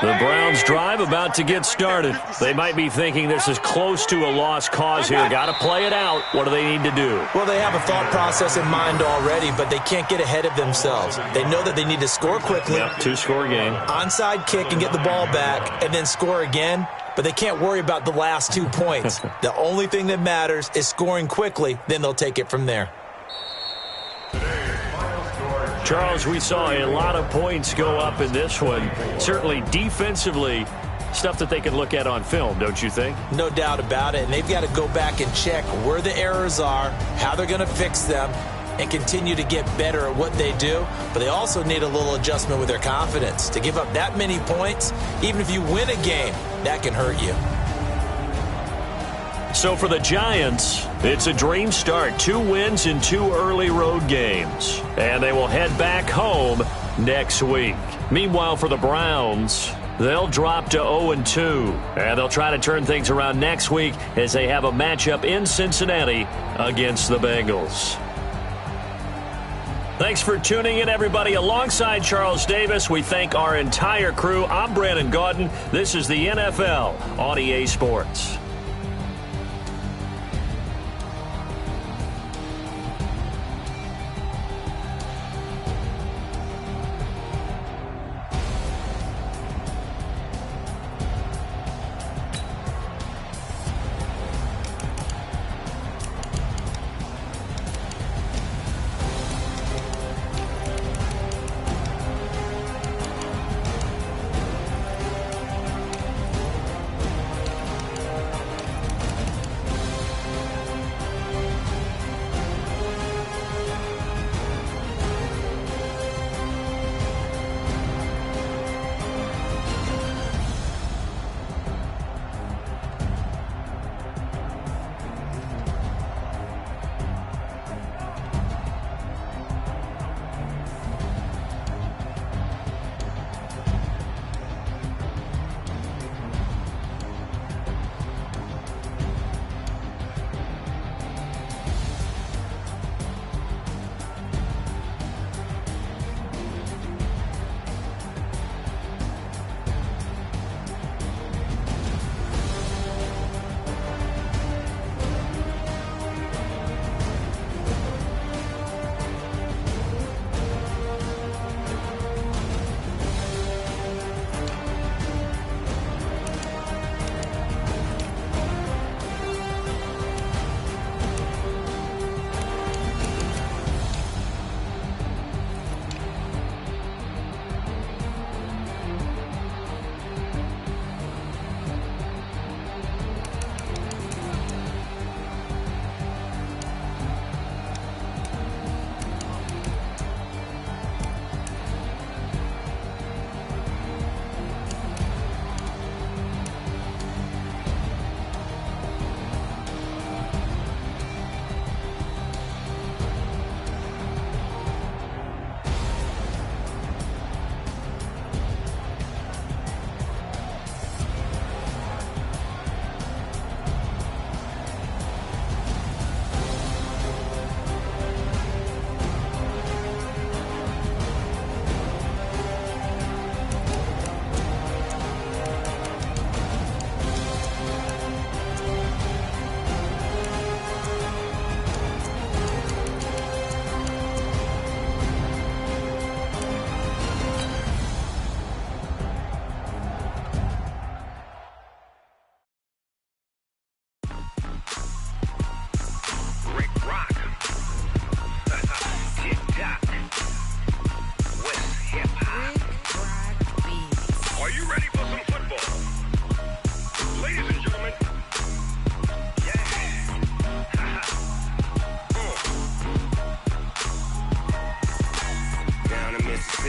The Browns drive about to get started. They might be thinking this is close to a lost cause here. Got to play it out. What do they need to do? Well, they have a thought process in mind already, but they can't get ahead of themselves. They know that they need to score quickly. Yep, 2-score game. Onside kick and get the ball back and then score again. But they can't worry about the last 2 points. The only thing that matters is scoring quickly. Then they'll take it from there. Charles, we saw a lot of points go up in this one. Certainly defensively, stuff that they can look at on film, don't you think? No doubt about it. And they've got to go back and check where the errors are, how they're going to fix them, and continue to get better at what they do. But they also need a little adjustment with their confidence. To give up that many points, even if you win a game, that can hurt you. So for the Giants, it's a dream start. 2 wins in 2 early road games. And they will head back home next week. Meanwhile, for the Browns, they'll drop to 0-2. And they'll try to turn things around next week as they have a matchup in Cincinnati against the Bengals. Thanks for tuning in, everybody. Alongside Charles Davis, we thank our entire crew. I'm Brandon Gaudin. This is the NFL on EA Sports.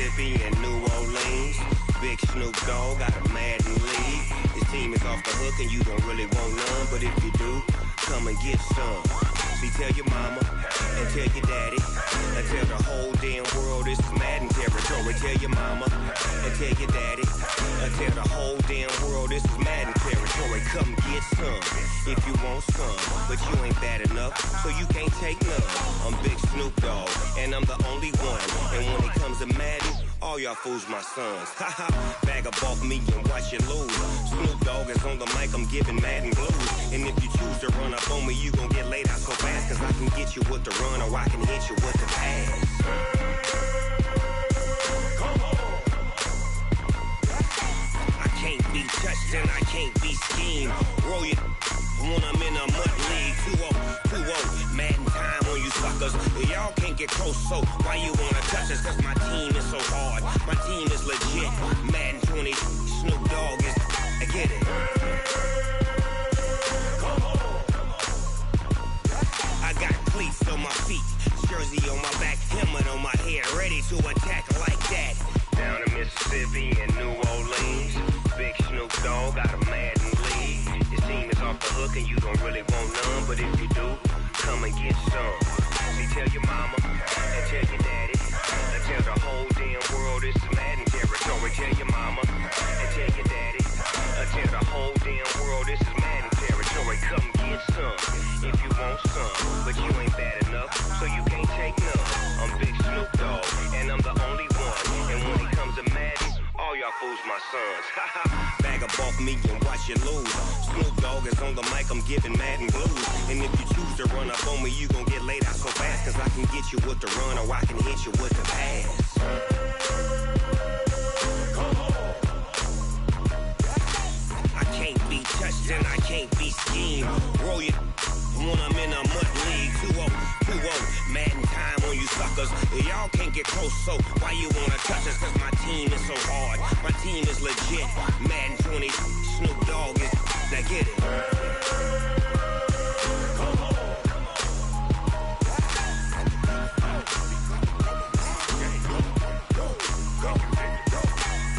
Mississippi and New Orleans. Big Snoop Dogg got a Madden league. His team is off the hook and you don't really want none, but if you do, come and get some. See, tell your mama and tell your daddy and tell the whole damn world this is Madden territory. Tell your mama and tell your daddy and tell the whole damn world this is Madden territory. Come get some if you want some, but you ain't bad enough, so you can't take none. I'm Big Snoop Dogg and I'm the only one. And when it comes to Madden, all y'all fools my sons. Haha, bag up off me and watch you lose. Snoop Dogg is on the mic, I'm giving Madden blues. And if you choose to run up on me, you gon' get laid out so fast, cause I can get you with the run or I can hit you with the pass. Come on. I can't be touched and I can't be schemed. Roll it when I'm in a mud league. 2-0, Madden time on you suckers. Y'all can't get close, so why you wanna touch us? Cause my team is so hard, my team is legit. Madden 20, Snoop Dogg is, I get it. Come on. I got cleats on my feet, jersey on my back, helmet on my head, ready to attack like that. Down in Mississippi and New Orleans, Big Snoop Dogg got a Madden league. His team is off the hook and you don't really want none, but if you do, come and get some. See, tell your mama and tell your daddy and tell the whole damn world this is Madden territory. Tell your mama and tell your daddy and tell the whole damn world this is Madden territory. Come get some if you want some, but you ain't bad enough, so you can't take none. I'm Big Snoop Dogg and I'm the only one. And when it comes to Madden, all y'all fools my sons. Bag up off me and watch you lose. Snoop Dogg is on the mic, I'm giving Madden blues. And if you choose to run up on me, you gon' get laid out so fast, cause I can get you with the run or I can hit you with the pass. Come on. I can't be touched and I can't be schemed. Roll it when I'm in a mud league. 2-0, Madden time on you suckers. Y'all can't get close, so why you wanna touch us? Cause my team is so hard, my team is legit. Madden 20, Snoop Dogg is, now get it. Come on.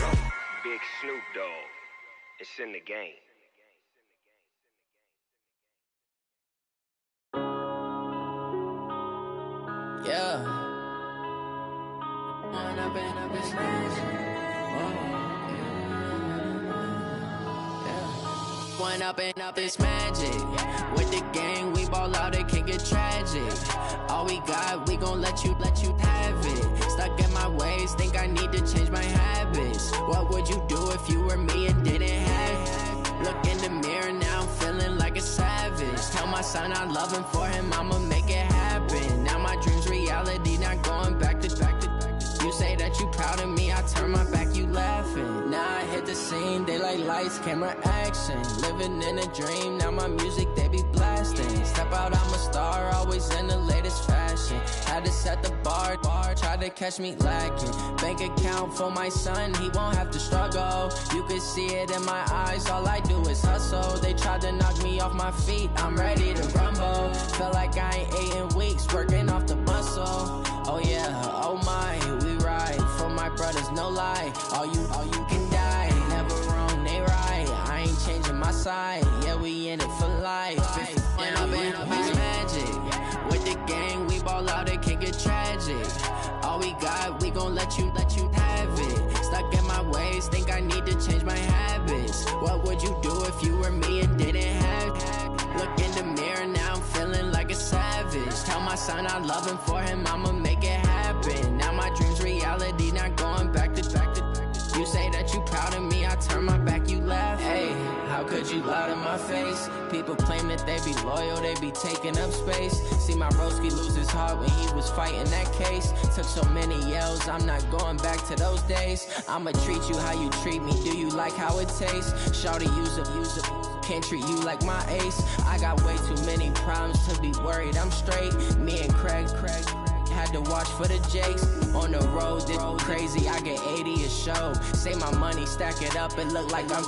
Go. Big Snoop Dogg, it's in the game. Yeah. One up and up is magic. With the gang, we ball out, it can get tragic. All we got, we gon' let you have it. Stuck in my ways, think I need to change my habits. What would you do if you were me and didn't have it? Look in the mirror, now I'm feeling like a savage. Tell my son I love him, for him I'ma make it happen. Now my dream's reality, not going back to. You say that you proud of me, I turn my back, you laughing. Now I hit the scene, they like lights, camera, action. Living in a dream, now my music, they be blasting. Step out, I'm a star, always in the latest fashion. Had to set the bar, try to catch me lacking. Bank account for my son, he won't have to struggle. You can see it in my eyes, all I do is hustle. They tried to knock me off my feet, I'm ready to rumble. Feel like I ain't ate in weeks, working off the muscle. Oh yeah, oh my, we ride for my brothers, no lie. All you can die, never wrong, they right. I ain't changing my side, yeah, we in it for life. When up is magic. With the gang, we ball out, it can get tragic. All we got, we gon' let you have it. Stuck in my ways, think I need to change my habits. What would you do if you were me and didn't have it? Look in the mirror, now I'm feeling like a savage. Tell my son I love him, for him I'ma make it happen. Now my dream's reality, not going back to. You say that you proud of me, I turn my back, you laugh. Hey, how could you lie to my face? People claim that they be loyal, they be taking up space. See my broski lose his heart when he was fighting that case. Took so many yells, I'm not going back to those days. I'ma treat you how you treat me, do you like how it tastes? Shawty, use it. Can't treat you like my ace. I got way too many problems to be worried, I'm straight. Me and Craig had to watch for the Jakes. On the road, this crazy, I get 80 a show. Save my money, stack it up, it look like I'm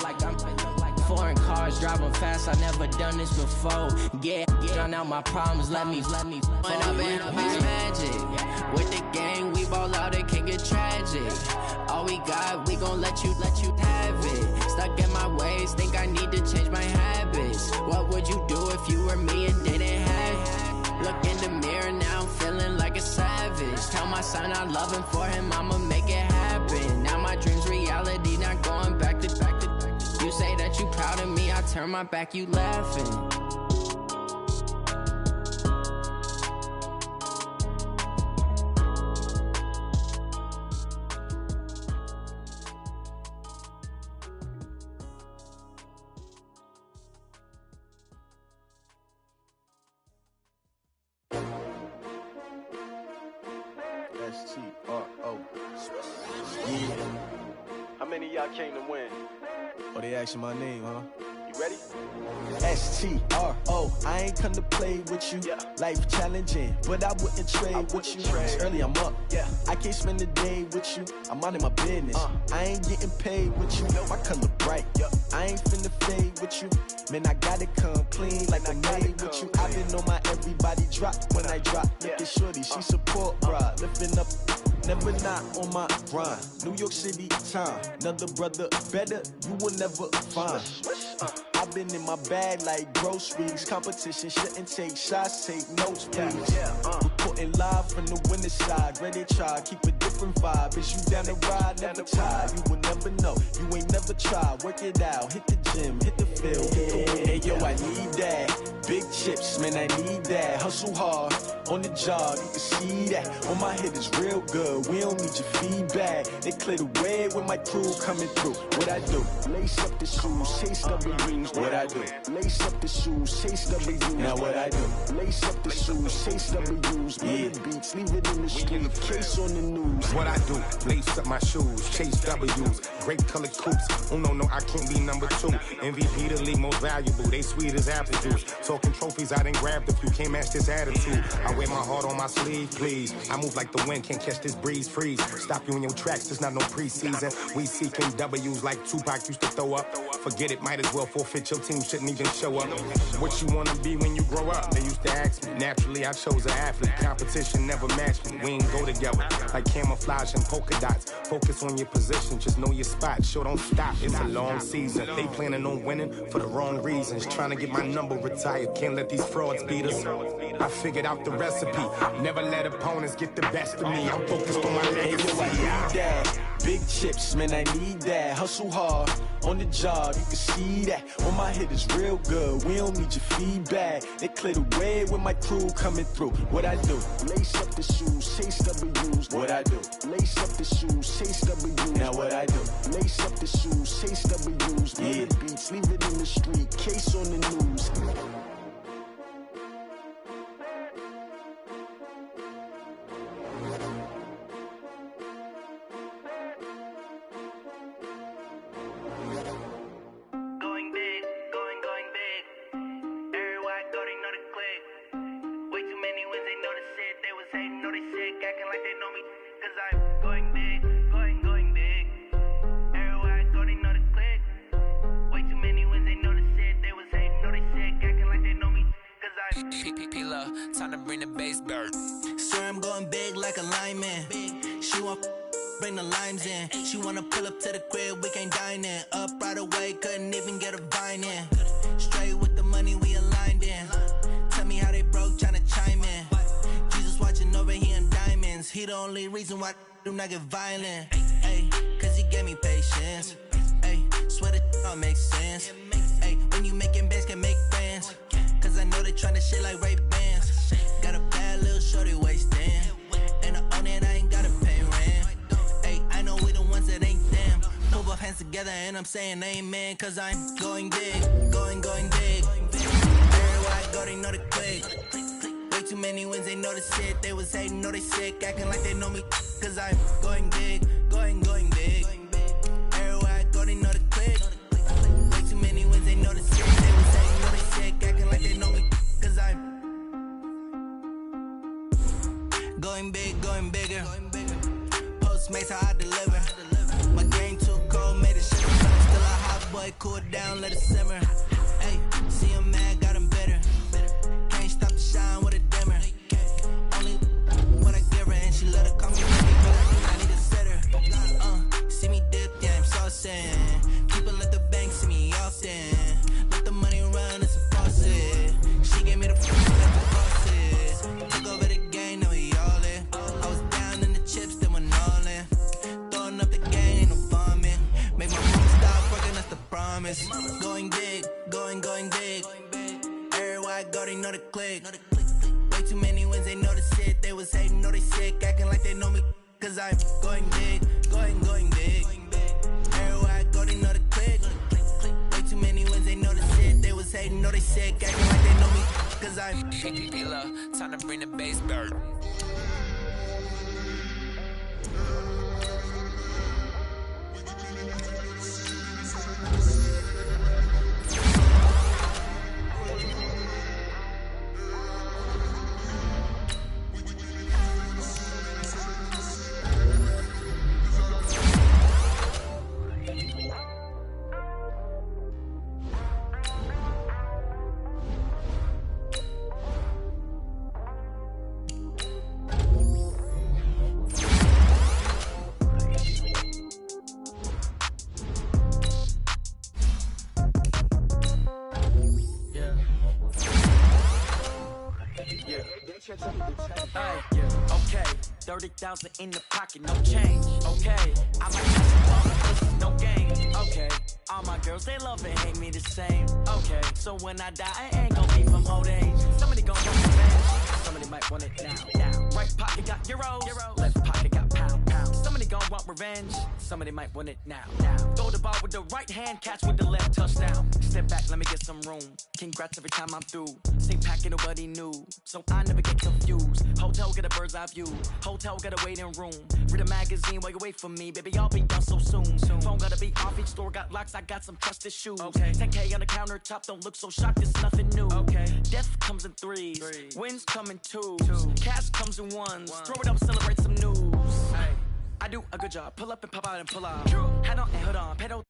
foreign cars, driving fast, I never done this before. Yeah, drown out my problems, let me. When up is magic. With the gang, we ball out, it can get tragic. tragic. All we got, we gon' let you have it. Stuck in my ways, think I need to change my habits. What would you do if you were me and didn't have it? Look in the mirror, now I'm feeling like a savage. Tell my son I love him, for him I'ma make it happen. Now my dream's reality, not going back to. You say that you proud of me, I turn my back, you laughing. S-T-R-O. Yeah. How many of y'all came to win? Oh, they asking my name, huh? You ready? S-T-R-O. I ain't come to play with you. Yeah. Life challenging, but I wouldn't trade with you. It's early, I'm up. Yeah. I can't spend the day with you. I'm out of my business. I ain't getting paid with you. My color bright. I ain't finna fade with you. Man, I gotta come clean like I made with you. I've been on my everybody drop when I drop. Look at shorty, she support, bruh. Lifting up, never not on my grind. New York City time, another brother better, you will never find. I've been in my bag like groceries. Competition shouldn't take shots, take notes, please. Reporting live from the winning side. Ready to try, keep a different vibe. Is you down the ride, never tired. You will never know, you ain't never tried. Work it out, hit the gym, hit the field. Hey yo, I need that. Big chips, man, I need that. Hustle hard, on the job, you can see that. On my head is real good, we don't need your feedback. They clear the way with my crew coming through. What I do? Lace up the shoes, chase W's. What I do? Lace up the shoes, chase W's. Now what I do? Lace up the shoes, chase W's. Yeah, beats, leave it in the street, case on the news. What I do? Lace up my shoes, chase W's. Great colored coops. Oh no, I can't be number 2. MVP the league most valuable. They sweet as apple juice. Talking trophies, I done grabbed a few. Can't match this attitude. I wear my heart on my sleeve, please. I move like the wind, can't catch this breeze. Freeze. Stop you in your tracks. There's not no preseason. We seeking W's like Tupac used to throw up. Forget it, might as well forfeit. Your team shouldn't even show up. What you wanna be when you grow up? They used to ask me. Naturally, I chose an athlete. Competition never matched me. We ain't go together like camouflage and polka dots. Focus on your position, just know your spot. Sure, don't stop. It's a long season. They planning on winning for the wrong reasons. Trying to get my number retired. Can't let these frauds beat us. I figured out the recipe. Never let opponents get the best of me. I'm focused on my legacy. I need that. Big chips, man, I need that. Hustle hard, on the job, you can see that. On my head is real good, we don't need your feedback. They clear the way with my crew coming through. What I do? Lace up the shoes, chase W's. What I do? Lace up the shoes, chase W's. Now what I do? Lace up the shoes, chase W's. Yeah, beats, leave it in the street, case on the news. Time to bring the bass back. Sir, I'm going big like a lineman. She want bring the limes in. She wanna pull up to the crib, we can't dine in. Up right away, couldn't even get a vine in. Straight with the money we aligned in. Tell me how they broke, tryna chime in. Jesus watching over here in diamonds. He the only reason why I do not get violent. Ay, cause he gave me patience. Ay, swear that all makes sense. Ay, when you making bands can make friends. Cause I know they tryna shit like Ray-Bans. Got a bad little shorty wasting. And I own it, I ain't gotta pay rent. Ay, I know we the ones that ain't them. Put both hands together and I'm saying amen. Cause I'm going big, going big. Everywhere I go, they know the click. Way too many wins, they know the shit. They was hating, know they sick, acting like they know me. Cause I'm going big, going big. Everywhere I go, they know the click. Way too many wins, they know the shit. They was hating, know they sick, acting like they know me. Cause I'm going big, going bigger. Postmates how I deliver. My game too cold, made it shiver. Still a hot boy, cool down, let it simmer. Hey, see him mad, got him bitter. Can't stop the shine with a dimmer. Only when I give her and she let her call me baby, but I need a sitter. cause I'm going big, going big. Everywhere I go, they know the click. Way too many wins, they know the shit. They was hating, know they sick, acting like they know me, cause I'm time to bring the bass bird. Okay, 30,000 in the pocket, no change. Okay, I might have some no game. Okay, all my girls, they love and hate me the same. Okay, so when I die, I ain't gonna be from old age. Somebody gon' want revenge. Somebody might want it now. Right pocket got euros, left pocket got pound. Somebody gon' want revenge. Somebody might want it now. Throw the ball with the right hand, catch with the left, touchdown. Step back, let me get some room. Congrats every time I'm through. Same packet, nobody knew, so I never get confused. Hotel get a bird's eye view. Hotel got a waiting room. Read a magazine while you wait for me, baby. I'll be done so soon. Phone gotta be off. Each store got locks. I got some trusted shoes. Okay. 10K on the countertop. Don't look so shocked. It's nothing new. Okay. Death comes in threes. Wins come in twos. Cash comes in ones. Throw it up, celebrate some news. Hey. I do a good job. Pull up and pop out and pull out. Hat on and hood on. Pedal.